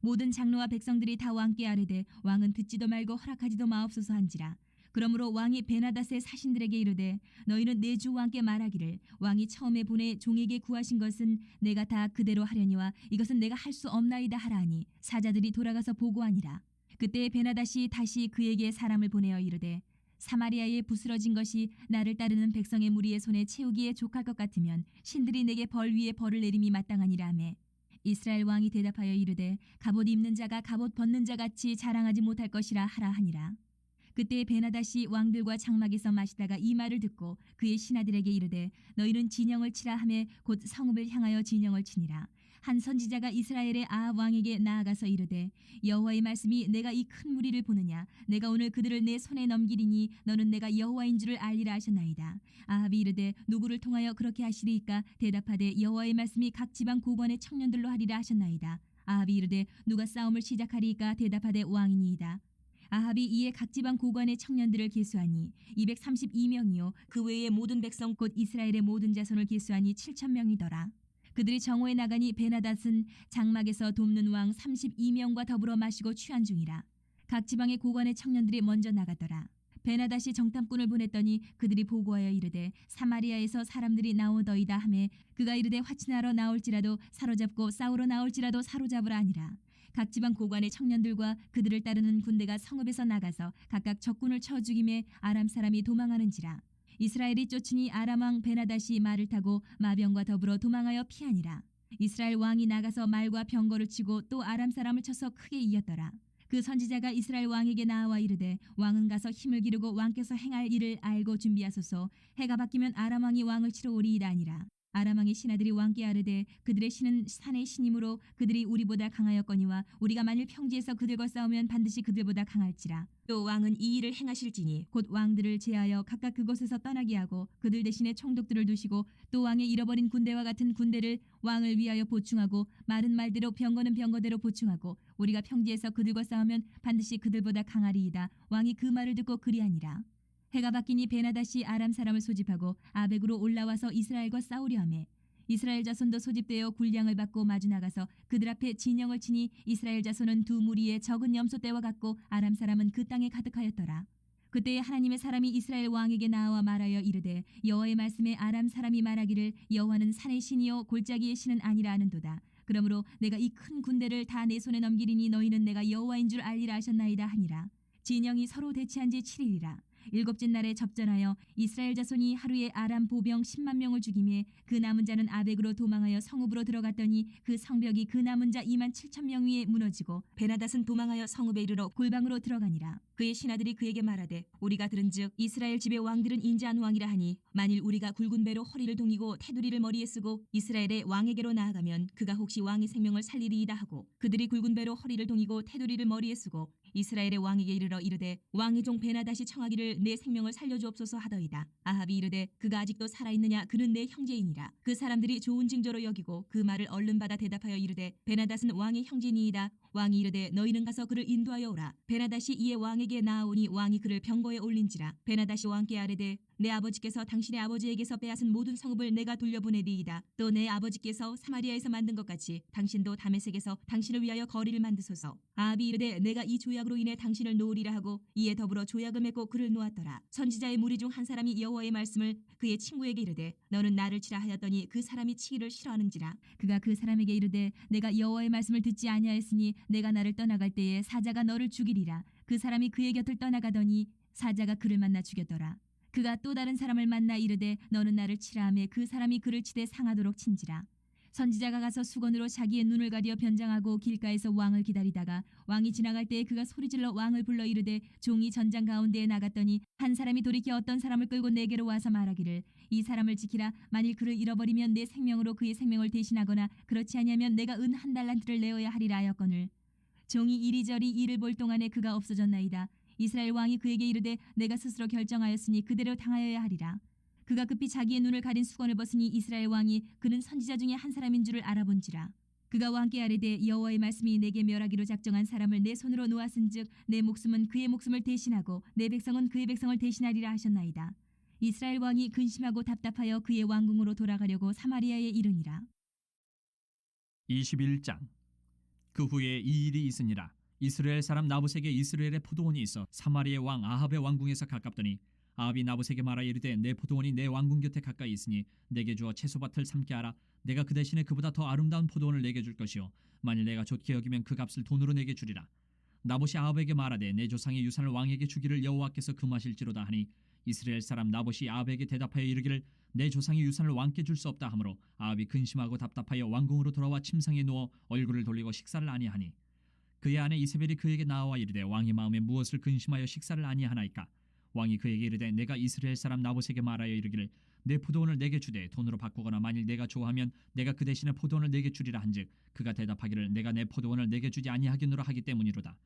모든 장로와 백성들이 다 왕께 아뢰되 왕은 듣지도 말고 허락하지도 마옵소서 한지라. 그러므로 왕이 베나닷의 사신들에게 이르되 너희는 내 주 왕께 말하기를 왕이 처음에 보내 종에게 구하신 것은 내가 다 그대로 하려니와 이것은 내가 할 수 없나이다 하라 하니 사자들이 돌아가서 보고하니라. 그때 베나닷이 다시 그에게 사람을 보내어 이르되 사마리아에 부스러진 것이 나를 따르는 백성의 무리의 손에 채우기에 족할 것 같으면 신들이 내게 벌 위에 벌을 내림이 마땅하니라 하매 이스라엘 왕이 대답하여 이르되 갑옷 입는 자가 갑옷 벗는 자 같이 자랑하지 못할 것이라 하라 하니라. 그때 베나닷이 왕들과 장막에서 마시다가 이 말을 듣고 그의 신하들에게 이르되 너희는 진영을 치라 하매 곧 성읍을 향하여 진영을 치니라. 한 선지자가 이스라엘의 아합 왕에게 나아가서 이르되 여호와의 말씀이 내가 이 큰 무리를 보느냐 내가 오늘 그들을 내 손에 넘기리니 너는 내가 여호와인 줄을 알리라 하셨나이다. 아합이 이르되 누구를 통하여 그렇게 하시리이까 대답하되 여호와의 말씀이 각 지방 고관의 청년들로 하리라 하셨나이다. 아합이 이르되 누가 싸움을 시작하리이까 대답하되 왕이니이다. 아합이 이에 각 지방 고관의 청년들을 계수하니 232명이요 그 외의 모든 백성 곧 이스라엘의 모든 자손을 계수하니 7,000명이더라. 그들이 정오에 나가니 베나닷은 장막에서 돕는 왕 32명과 더불어 마시고 취한 중이라. 각 지방의 고관의 청년들이 먼저 나가더라. 베나닷이 정탐꾼을 보냈더니 그들이 보고하여 이르되 사마리아에서 사람들이 나오더이다 하매 그가 이르되 화친하러 나올지라도 사로잡고 싸우러 나올지라도 사로잡으라 하니라. 각 지방 고관의 청년들과 그들을 따르는 군대가 성읍에서 나가서 각각 적군을 쳐 죽임에 아람 사람이 도망하는지라. 이스라엘이 쫓으니 아람 왕 베나닷이 말을 타고 마병과 더불어 도망하여 피하니라. 이스라엘 왕이 나가서 말과 병거를 치고 또 아람 사람을 쳐서 크게 이겼더라. 그 선지자가 이스라엘 왕에게 나와 이르되 왕은 가서 힘을 기르고 왕께서 행할 일을 알고 준비하소서. 해가 바뀌면 아람 왕이 왕을 치러 오리이다 하니라. 아람 왕의 신하들이 왕께 아뢰되 그들의 신은 산의 신이므로 그들이 우리보다 강하였거니와 우리가 만일 평지에서 그들과 싸우면 반드시 그들보다 강할지라. 또 왕은 이 일을 행하실지니 곧 왕들을 제하여 각각 그곳에서 떠나게 하고 그들 대신에 총독들을 두시고 또 왕의 잃어버린 군대와 같은 군대를 왕을 위하여 보충하고 말은 말대로 병거는 병거대로 보충하고 우리가 평지에서 그들과 싸우면 반드시 그들보다 강하리이다. 왕이 그 말을 듣고 그리하니라. 해가 바뀌니 베나닷이 아람 사람을 소집하고 아벡으로 올라와서 이스라엘과 싸우려 하매 이스라엘 자손도 소집되어 군량을 받고 마주 나가서 그들 앞에 진영을 치니 이스라엘 자손은 두 무리의 적은 염소 떼와 같고 아람 사람은 그 땅에 가득하였더라. 그때에 하나님의 사람이 이스라엘 왕에게 나와 말하여 이르되 여호와의 말씀에 아람 사람이 말하기를 여호와는 산의 신이요 골짜기의 신은 아니라 하는도다. 그러므로 내가 이 큰 군대를 다 내 손에 넘기리니 너희는 내가 여호와인 줄 알리라 하셨나이다 하니라. 진영이 서로 대치한 지 7일이라. 일곱째 날에 접전하여 이스라엘 자손이 하루에 아람 보병 10만 명을 죽이매 그 남은 자는 아벡으로 도망하여 성읍으로 들어갔더니 그 성벽이 그 남은 자 2만 7천 명 위에 무너지고 베나닷은 도망하여 성읍에 이르러 골방으로 들어가니라. 그의 신하들이 그에게 말하되 우리가 들은즉 이스라엘 집의 왕들은 인자한 왕이라 하니 만일 우리가 굵은 배로 허리를 동이고 테두리를 머리에 쓰고 이스라엘의 왕에게로 나아가면 그가 혹시 왕의 생명을 살리리이다 하고 그들이 굵은 배로 허리를 동이고 테두리를 머리에 쓰고 이스라엘의 왕에게 이르러 이르되 왕의 종 베나닷이 청하기를 내 생명을 살려주옵소서 하더이다. 아합이 이르되 그가 아직도 살아있느냐 그는 내 형제이니라. 그 사람들이 좋은 징조로 여기고 그 말을 얼른 받아 대답하여 이르되 베나닷은 왕의 형제니이다. 왕이 이르되 너희는 가서 그를 인도하여 오라. 베나닷이 이에 왕에게 나아오니 왕이 그를 병거에 올린지라. 베나닷이 왕께 아뢰되 내 아버지께서 당신의 아버지에게서 빼앗은 모든 성읍을 내가 돌려보내리이다. 또 내 아버지께서 사마리아에서 만든 것 같이 당신도 다메섹에서 당신을 위하여 거리를 만드소서. 아합이 이르되 내가 이 조약으로 인해 당신을 놓으리라 하고 이에 더불어 조약을 맺고 그를 놓았더라. 선지자의 무리 중 한 사람이 여호와의 말씀을 그의 친구에게 이르되 너는 나를 치라 하였더니 그 사람이 치기를 싫어하는지라. 그가 그 사람에게 이르되 내가 여호와의 말씀을 듣지 아니하였으니 내가 나를 떠나갈 때에 사자가 너를 죽이리라. 그 사람이 그의 곁을 떠나가더니 사자가 그를 만나 죽였더라. 그가 또 다른 사람을 만나 이르되 너는 나를 치라 하매 그 사람이 그를 치되 상하도록 친지라. 선지자가 가서 수건으로 자기의 눈을 가려 변장하고 길가에서 왕을 기다리다가 왕이 지나갈 때에 그가 소리질러 왕을 불러 이르되 종이 전장 가운데에 나갔더니 한 사람이 돌이켜 어떤 사람을 끌고 내게로 와서 말하기를 이 사람을 지키라. 만일 그를 잃어버리면 내 생명으로 그의 생명을 대신하거나 그렇지 아니하면 내가 은 한 달란트를 내어야 하리라 하였거늘 종이 이리저리 이를 볼 동안에 그가 없어졌나이다. 이스라엘 왕이 그에게 이르되 내가 스스로 결정하였으니 그대로 당하여야 하리라. 그가 급히 자기의 눈을 가린 수건을 벗으니 이스라엘 왕이 그는 선지자 중에 한 사람인 줄을 알아본지라. 그가 왕께 아뢰되 여호와의 말씀이 내게 멸하기로 작정한 사람을 내 손으로 놓았은즉 내 목숨은 그의 목숨을 대신하고 내 백성은 그의 백성을 대신하리라 하셨나이다. 이스라엘 왕이 근심하고 답답하여 그의 왕궁으로 돌아가려고 사마리아에 이르니라. 21장. 그 후에 이 일이 있으니라. 이스라엘 사람 나봇에게 이스라엘의 포도원이 있어 사마리아의 왕 아합의 왕궁에서 가깝더니 아합이 나봇에게 말하여 이르되 내 포도원이 내 왕궁 곁에 가까이 있으니 내게 주어 채소밭을 삼게 하라. 내가 그 대신에 그보다 더 아름다운 포도원을 내게 줄 것이요 만일 내가 좋게 여기면 그 값을 돈으로 내게 주리라. 나봇이 아합에게 말하되 내 조상의 유산을 왕에게 주기를 여호와께서 금하실지로다 하니 이스라엘 사람 나봇이 아합에게 대답하여 이르기를 내 조상의 유산을 왕께 줄 수 없다 하므로 아합이 근심하고 답답하여 왕궁으로 돌아와 침상에 누워 얼굴을 돌리고 식사를 아니하니 그의 아내 이세벨이 그에게 나와 이르되 왕의 마음에 무엇을 근심하여 식사를 아니하나이까. 왕이 그에게 이르되 내가 이스라엘 사람 나봇에게 말하여 이르기를 내 포도원을 내게 주되 돈으로 바꾸거나 만일 내가 좋아하면 내가 그 대신에 포도원을 내게 주리라 한즉 그가 대답하기를 내가 내 포도원을 내게 주지 아니하겠노라 하기 때문이로다.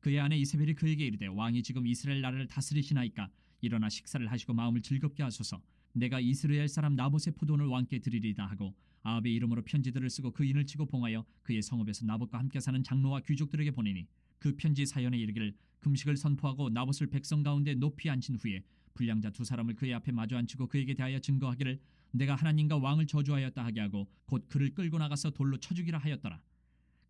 그의 아내 이세벨이 그에게 이르되 왕이 지금 이스라엘 나라를 다스리시나이까. 일어나 식사를 하시고 마음을 즐겁게 하소서. 내가 이스라엘 사람 나봇의 포도원을 왕께 드리리다 하고 아합의 이름으로 편지들을 쓰고 그 인을 치고 봉하여 그의 성읍에서 나봇과 함께 사는 장로와 귀족들에게 보내니 그 편지 사연에 이르기를 금식을 선포하고 나봇을 백성 가운데 높이 앉힌 후에 불량자 두 사람을 그의 앞에 마주 앉히고 그에게 대하여 증거하기를 내가 하나님과 왕을 저주하였다 하게 하고 곧 그를 끌고 나가서 돌로 쳐 죽이라 하였더라.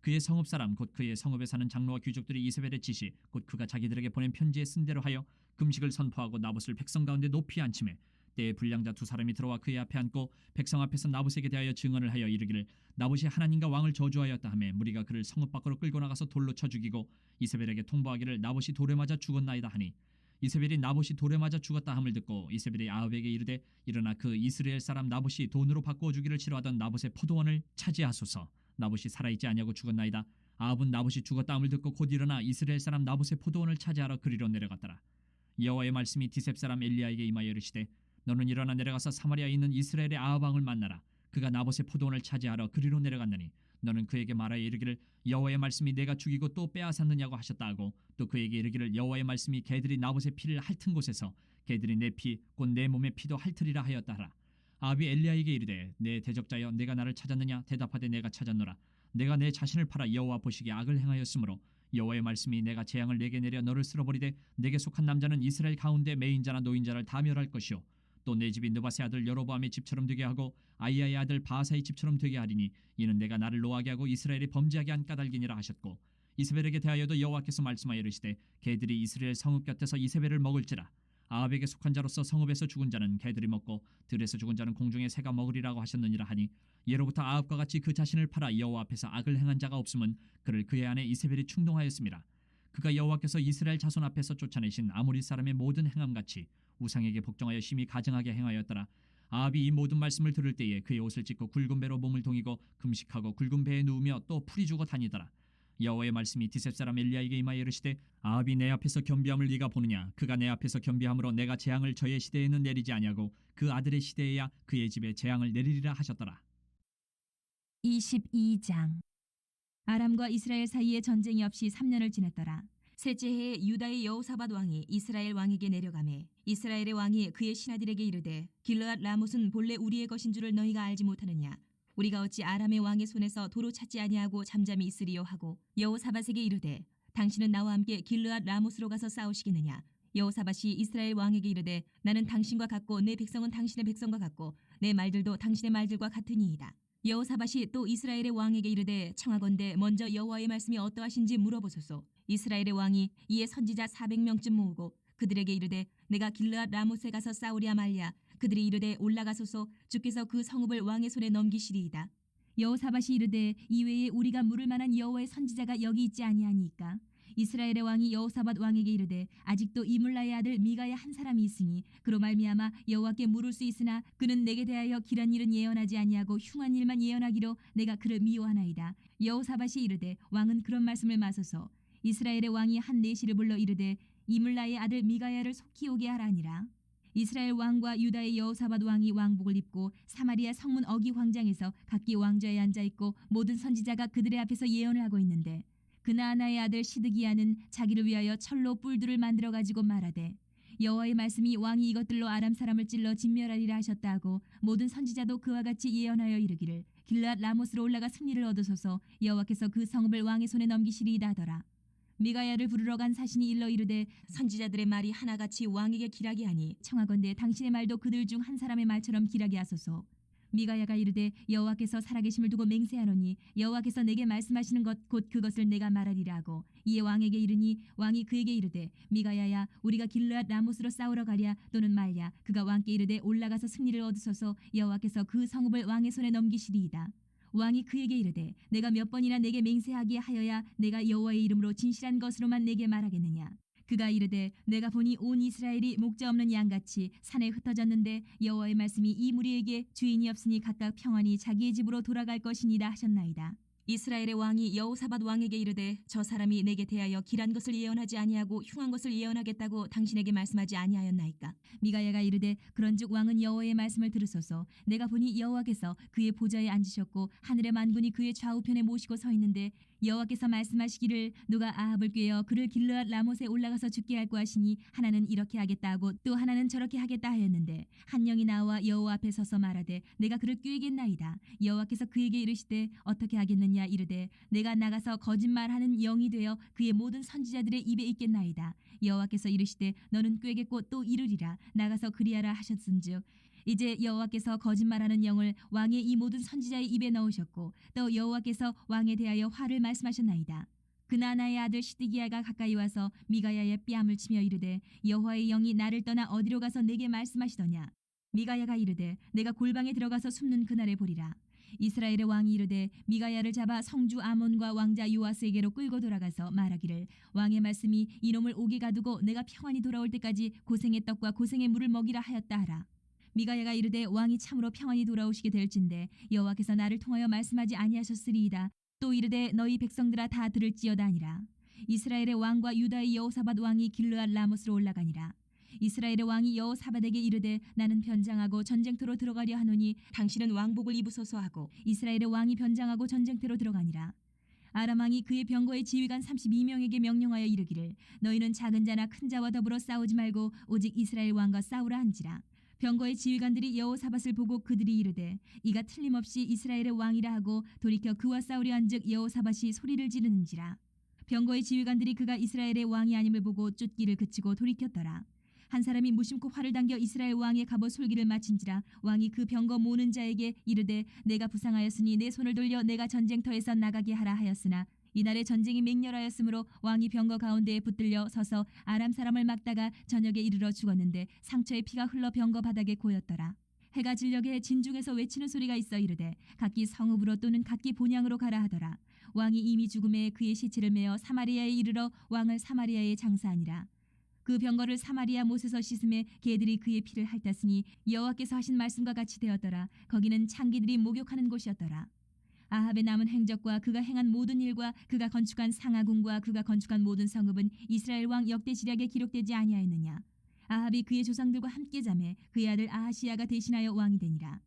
그의 성읍 사람 곧 그의 성읍에 사는 장로와 귀족들이 이세벨의 지시 곧 그가 자기들에게 보낸 편지에 쓴 대로 하여 금식을 선포하고 나봇을 백성 가운데 높이 앉히매 때에 불량자 두 사람이 들어와 그의 앞에 앉고 백성 앞에서 나봇에게 대하여 증언을 하여 이르기를 나봇이 하나님과 왕을 저주하였다 하며 무리가 그를 성읍 밖으로 끌고 나가서 돌로 쳐 죽이고 이세벨에게 통보하기를 나봇이 돌에 맞아 죽었나이다 하니 이세벨이 나봇이 돌에 맞아 죽었다 함을 듣고 이세벨이 아합에게 이르되 일어나 그 이스라엘 사람 나봇이 돈으로 바꾸어 주기를 싫어하던 나봇의 포도원을 차지하소서. 나봇이 살아있지 아니하고 죽었나이다. 아합은 나봇이 죽었다 함을 듣고 곧 일어나 이스라엘 사람 나봇의 포도원을 차지하러 그리로 내려갔더라. 여호와의 말씀이 디셉 사람 엘리야에게 임하여 이르시되 너는 일어나 내려가서 사마리아에 있는 이스라엘의 아합 왕을 만나라. 그가 나봇의 포도원을 차지하러 그리로 내려갔느니 너는 그에게 말하여 이르기를 여호와의 말씀이 내가 죽이고 또 빼앗았느냐고 하셨다 하고 또 그에게 이르기를 여호와의 말씀이 개들이 나봇의 피를 핥은 곳에서 개들이 내 피 곧 내 몸의 피도 핥으리라 하였다 하라. 아합이 엘리야에게 이르되 내 대적자여 내가 나를 찾았느냐. 대답하되 내가 찾았노라. 내가 내 자신을 팔아 여호와 보시기에 악을 행하였으므로 여호와의 말씀이 내가 재앙을 내게 내려 너를 쓸어버리되 내게 속한 남자는 이스라엘 가운데 매인자나 노인자를 다 멸할 것이요 또 내 집이 느바세 아들 여로보암의 집처럼 되게 하고 아이야의 아들 바하사의 집처럼 되게 하리니 이는 내가 나를 노하게 하고 이스라엘이 범죄하게 한 까닭이니라 하셨고 이세벨에게 대하여도 여호와께서 말씀하여 이르시되 개들이 이스라엘 성읍 곁에서 이세벨을 먹을지라. 아합에게 속한 자로서 성읍에서 죽은 자는 개들이 먹고 들에서 죽은 자는 공중의 새가 먹으리라고 하셨느니라 하니 예로부터 아합과 같이 그 자신을 팔아 여호와 앞에서 악을 행한 자가 없음은 그를 그의 아내 이세벨이 충동하였습니다. 그가 여호와께서 이스라엘 자손 앞에서 쫓아내신 아모리 사람의 모든 행함같이 우상에게 복종하여 심히 가증하게 행하였더라. 아합이 이 모든 말씀을 들을 때에 그의 옷을 찢고 굵은 배로 몸을 동이고 금식하고 굵은 배에 누우며 또 풀이 주고 다니더라. 여호와의 말씀이 디셉 사람 엘리야에게 임하여 이르시되 아합이 내 앞에서 겸비함을 네가 보느냐. 그가 내 앞에서 겸비함으로 내가 재앙을 저의 시대에는 내리지 아니하고 그 아들의 시대에야 그의 집에 재앙을 내리리라 하셨더라. 22장. 아람과 이스라엘 사이에 전쟁이 없이 3년을 지났더라. 셋째 해에 유다의 여호사밧 왕이 이스라엘 왕에게 내려가매 이스라엘의 왕이 그의 신하들에게 이르되 길르앗 라못은 본래 우리의 것인 줄을 너희가 알지 못하느냐. 우리가 어찌 아람의 왕의 손에서 도로 찾지 아니하고 잠잠히 있으리요 하고 여호사밧에게 이르되 당신은 나와 함께 길르앗 라못으로 가서 싸우시겠느냐. 여호사밧이 이스라엘 왕에게 이르되 나는 당신과 같고 내 백성은 당신의 백성과 같고 내 말들도 당신의 말들과 같으니이다. 여호사밧이 또 이스라엘의 왕에게 이르되 청하건대 먼저 여호와의 말씀이 어떠하신지 물어보소서. 이스라엘의 왕이 이에 선지자 400명쯤 모으고 그들에게 이르되 내가 길르앗 라못에 가서 싸우랴 말랴. 그들이 이르되 올라가소서. 주께서 그 성읍을 왕의 손에 넘기시리이다. 여호사밧이 이르되 이외에 우리가 물을 만한 여호와의 선지자가 여기 있지 아니하니까. 이스라엘의 왕이 여호사밧 왕에게 이르되 아직도 이물라의 아들 미가야 한 사람이 있으니 그로 말미암아 여호와께 물을 수 있으나 그는 내게 대하여 길한 일은 예언하지 아니하고 흉한 일만 예언하기로 내가 그를 미워하나이다. 여호사밧이 이르되 왕은 그런 말씀을 마소서. 이스라엘의 왕이 한 내시를 불러 이르되 이물라의 아들 미가야를 속히 오게 하라니라. 이스라엘 왕과 유다의 여호사밧 왕이 왕복을 입고 사마리아 성문 어기 광장에서 각기 왕좌에 앉아 있고 모든 선지자가 그들의 앞에서 예언을 하고 있는데 그나아나의 아들 시드기야는 자기를 위하여 철로 뿔들을 만들어 가지고 말하되 여호와의 말씀이 왕이 이것들로 아람 사람을 찔러 진멸하리라 하셨다 하고 모든 선지자도 그와 같이 예언하여 이르기를 길르앗 라못으로 올라가 승리를 얻으소서. 여호와께서 그 성읍을 왕의 손에 넘기시리이다 하더라. 미가야를 부르러 간 사신이 일러 이르되 선지자들의 말이 하나같이 왕에게 길하게 하니 청하건대 당신의 말도 그들 중 한 사람의 말처럼 길하게 하소서. 미가야가 이르되 여호와께서 살아계심을 두고 맹세하노니 여호와께서 내게 말씀하시는 것 곧 그것을 내가 말하리라 하고 이에 왕에게 이르니 왕이 그에게 이르되 미가야야 우리가 길르앗 라못으로 싸우러 가랴 또는 말랴. 그가 왕께 이르되 올라가서 승리를 얻으소서. 여호와께서 그 성읍을 왕의 손에 넘기시리이다. 왕이 그에게 이르되 내가 몇 번이나 내게 맹세하게 하여야 내가 여호와의 이름으로 진실한 것으로만 내게 말하겠느냐. 그가 이르되 내가 보니 온 이스라엘이 목자 없는 양같이 산에 흩어졌는데 여호와의 말씀이 이 무리에게 주인이 없으니 각각 평안히 자기의 집으로 돌아갈 것이니라 하셨나이다. 이스라엘의 왕이 여호사밧 왕에게 이르되 저 사람이 내게 대하여 길한 것을 예언하지 아니하고 흉한 것을 예언하겠다고 당신에게 말씀하지 아니하였나이까. 미가야가 이르되 그런즉 왕은 여호와의 말씀을 들으소서. 내가 보니 여호와께서 그의 보좌에 앉으셨고 하늘의 만군이 그의 좌우편에 모시고 서 있는데 여호와께서 말씀하시기를 누가 아합을 꾀어 그를 길르앗 라못에 올라가서 죽게 할고 하시니 하나는 이렇게 하겠다 하고 또 하나는 저렇게 하겠다 하였는데 한 영이 나와 여호와 앞에 서서 말하되 내가 그를 꾀겠나이다. 여호와께서 그에게 이르시되 어떻게 하겠느냐. 이르되 내가 나가서 거짓말하는 영이 되어 그의 모든 선지자들의 입에 있겠나이다. 여호와께서 이르시되 너는 꾀겠고 또 이르리라. 나가서 그리하라 하셨은즉 이제 여호와께서 거짓말하는 영을 왕의 이 모든 선지자의 입에 넣으셨고 또 여호와께서 왕에 대하여 화를 말씀하셨나이다. 그나아나의 아들 시드기야가 가까이 와서 미가야의 뺨을 치며 이르되 여호와의 영이 나를 떠나 어디로 가서 내게 말씀하시더냐. 미가야가 이르되 내가 골방에 들어가서 숨는 그날에 보리라. 이스라엘의 왕이 이르되 미가야를 잡아 성주 아몬과 왕자 요아스에게로 끌고 돌아가서 말하기를 왕의 말씀이 이놈을 옥에 가두고 내가 평안히 돌아올 때까지 고생의 떡과 고생의 물을 먹이라 하였다 하라. 미가야가 이르되 왕이 참으로 평안히 돌아오시게 될진데 여호와께서 나를 통하여 말씀하지 아니하셨으리이다. 또 이르되 너희 백성들아 다 들을지어다 하니라. 이스라엘의 왕과 유다의 여호사밧 왕이 길르앗 라못으로 올라가니라. 이스라엘의 왕이 여호사밧에게 이르되 나는 변장하고 전쟁터로 들어가려 하노니 당신은 왕복을 입으소서 하고 이스라엘의 왕이 변장하고 전쟁터로 들어가니라. 아람 왕이 그의 병거의 지휘관 32명에게 명령하여 이르기를 너희는 작은 자나 큰 자와 더불어 싸우지 말고 오직 이스라엘 왕과 싸우라 한지라. 병거의 지휘관들이 여호사밧을 보고 그들이 이르되 이가 틀림없이 이스라엘의 왕이라 하고 돌이켜 그와 싸우려 한즉 여호사밧이 소리를 지르는지라. 병거의 지휘관들이 그가 이스라엘의 왕이 아님을 보고 쫓기를 그치고 돌이켰더라. 한 사람이 무심코 활을 당겨 이스라엘 왕의 갑옷 솔기를 마친지라. 왕이 그 병거 모는 자에게 이르되 내가 부상하였으니 내 손을 돌려 내가 전쟁터에서 나가게 하라 하였으나 이날에 전쟁이 맹렬하였으므로 왕이 병거 가운데에 붙들려 서서 아람 사람을 막다가 저녁에 이르러 죽었는데 상처의 피가 흘러 병거 바닥에 고였더라. 해가 질녘에 진중에서 외치는 소리가 있어 이르되 각기 성읍으로 또는 각기 본향으로 가라 하더라. 왕이 이미 죽음에 그의 시체를 메어 사마리아에 이르러 왕을 사마리아에 장사하니라. 그 병거를 사마리아 못에서 씻음에 개들이 그의 피를 핥았으니 여호와께서 하신 말씀과 같이 되었더라. 거기는 창기들이 목욕하는 곳이었더라. 아합의 남은 행적과 그가 행한 모든 일과 그가 건축한 상하궁과 그가 건축한 모든 성읍은 이스라엘 왕 역대지략에 기록되지 아니하였느냐. 아합이 그의 조상들과 함께 자매 그의 아들 아하시야가 대신하여 왕이 되니라.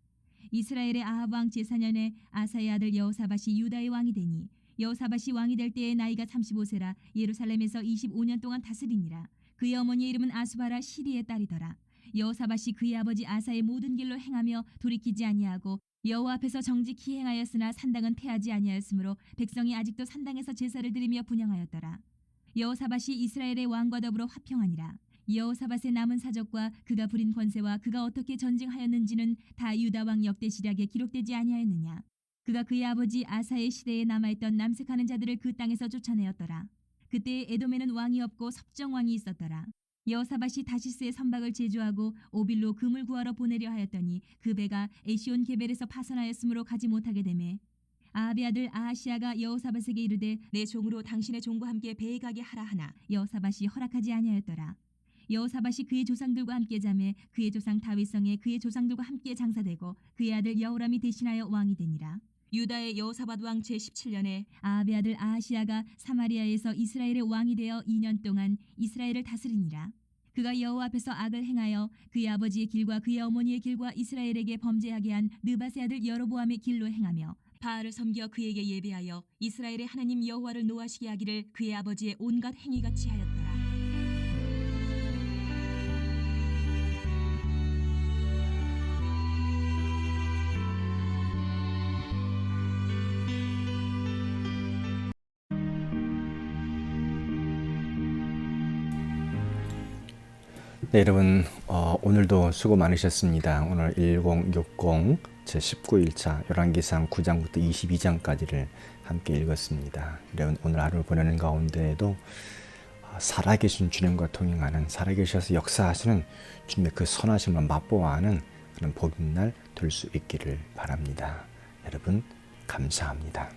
이스라엘의 아합 왕 제4년에 아사의 아들 여호사밧이 유다의 왕이 되니 여호사밧이 왕이 될 때의 나이가 35세라 예루살렘에서 25년 동안 다스리니라. 그의 어머니의 이름은 아수바라 시리의 딸이더라. 여호사밧이 그의 아버지 아사의 모든 길로 행하며 돌이키지 아니하고 여호와 앞에서 정직히 행하였으나 산당은 패하지 아니하였으므로 백성이 아직도 산당에서 제사를 드리며 분향하였더라. 여호사밧이 이스라엘의 왕과 더불어 화평하니라. 여호사밧의 남은 사적과 그가 부린 권세와 그가 어떻게 전쟁하였는지는 다 유다 왕 역대시략에 기록되지 아니하였느냐. 그가 그의 아버지 아사의 시대에 남아있던 남색하는 자들을 그 땅에서 쫓아내었더라. 그때 에돔에는 왕이 없고 섭정 왕이 있었더라. 여호사밧이 다시스의 선박을 제주하고 오빌로 금을 구하러 보내려 하였더니 그 배가 에시온 게벨에서 파선하였으므로 가지 못하게 되매 아합의 아들 아하시야가 여호사밧에게 이르되 내 종으로 당신의 종과 함께 배에 가게 하라 하나 여호사밧이 허락하지 아니하였더라. 여호사밧이 그의 조상들과 함께 자매 그의 조상 다윗성에 그의 조상들과 함께 장사되고 그의 아들 여호람이 대신하여 왕이 되니라. 유다의 여호사밧 왕 제17년에 아합의 아들 아하시야가 사마리아에서 이스라엘의 왕이 되어 2년 동안 이스라엘을 다스리니라. 그가 여호와 앞에서 악을 행하여 그의 아버지의 길과 그의 어머니의 길과 이스라엘에게 범죄하게 한 느밧의 아들 여로보암의 길로 행하며 바알을 섬겨 그에게 예배하여 이스라엘의 하나님 여호와를 노하시게 하기를 그의 아버지의 온갖 행위같이 하였더라. 네, 여러분 오늘도 수고 많으셨습니다. 오늘 1060 제19일차 열왕기상 9장부터 22장까지를 함께 읽었습니다. 여러분 오늘 하루를 보내는 가운데에도 살아계신 주님과 동행하는 살아계셔서 역사하시는 주님의 그 선하심을 맛보아하는 그런 복인 날 될 수 있기를 바랍니다. 여러분 감사합니다.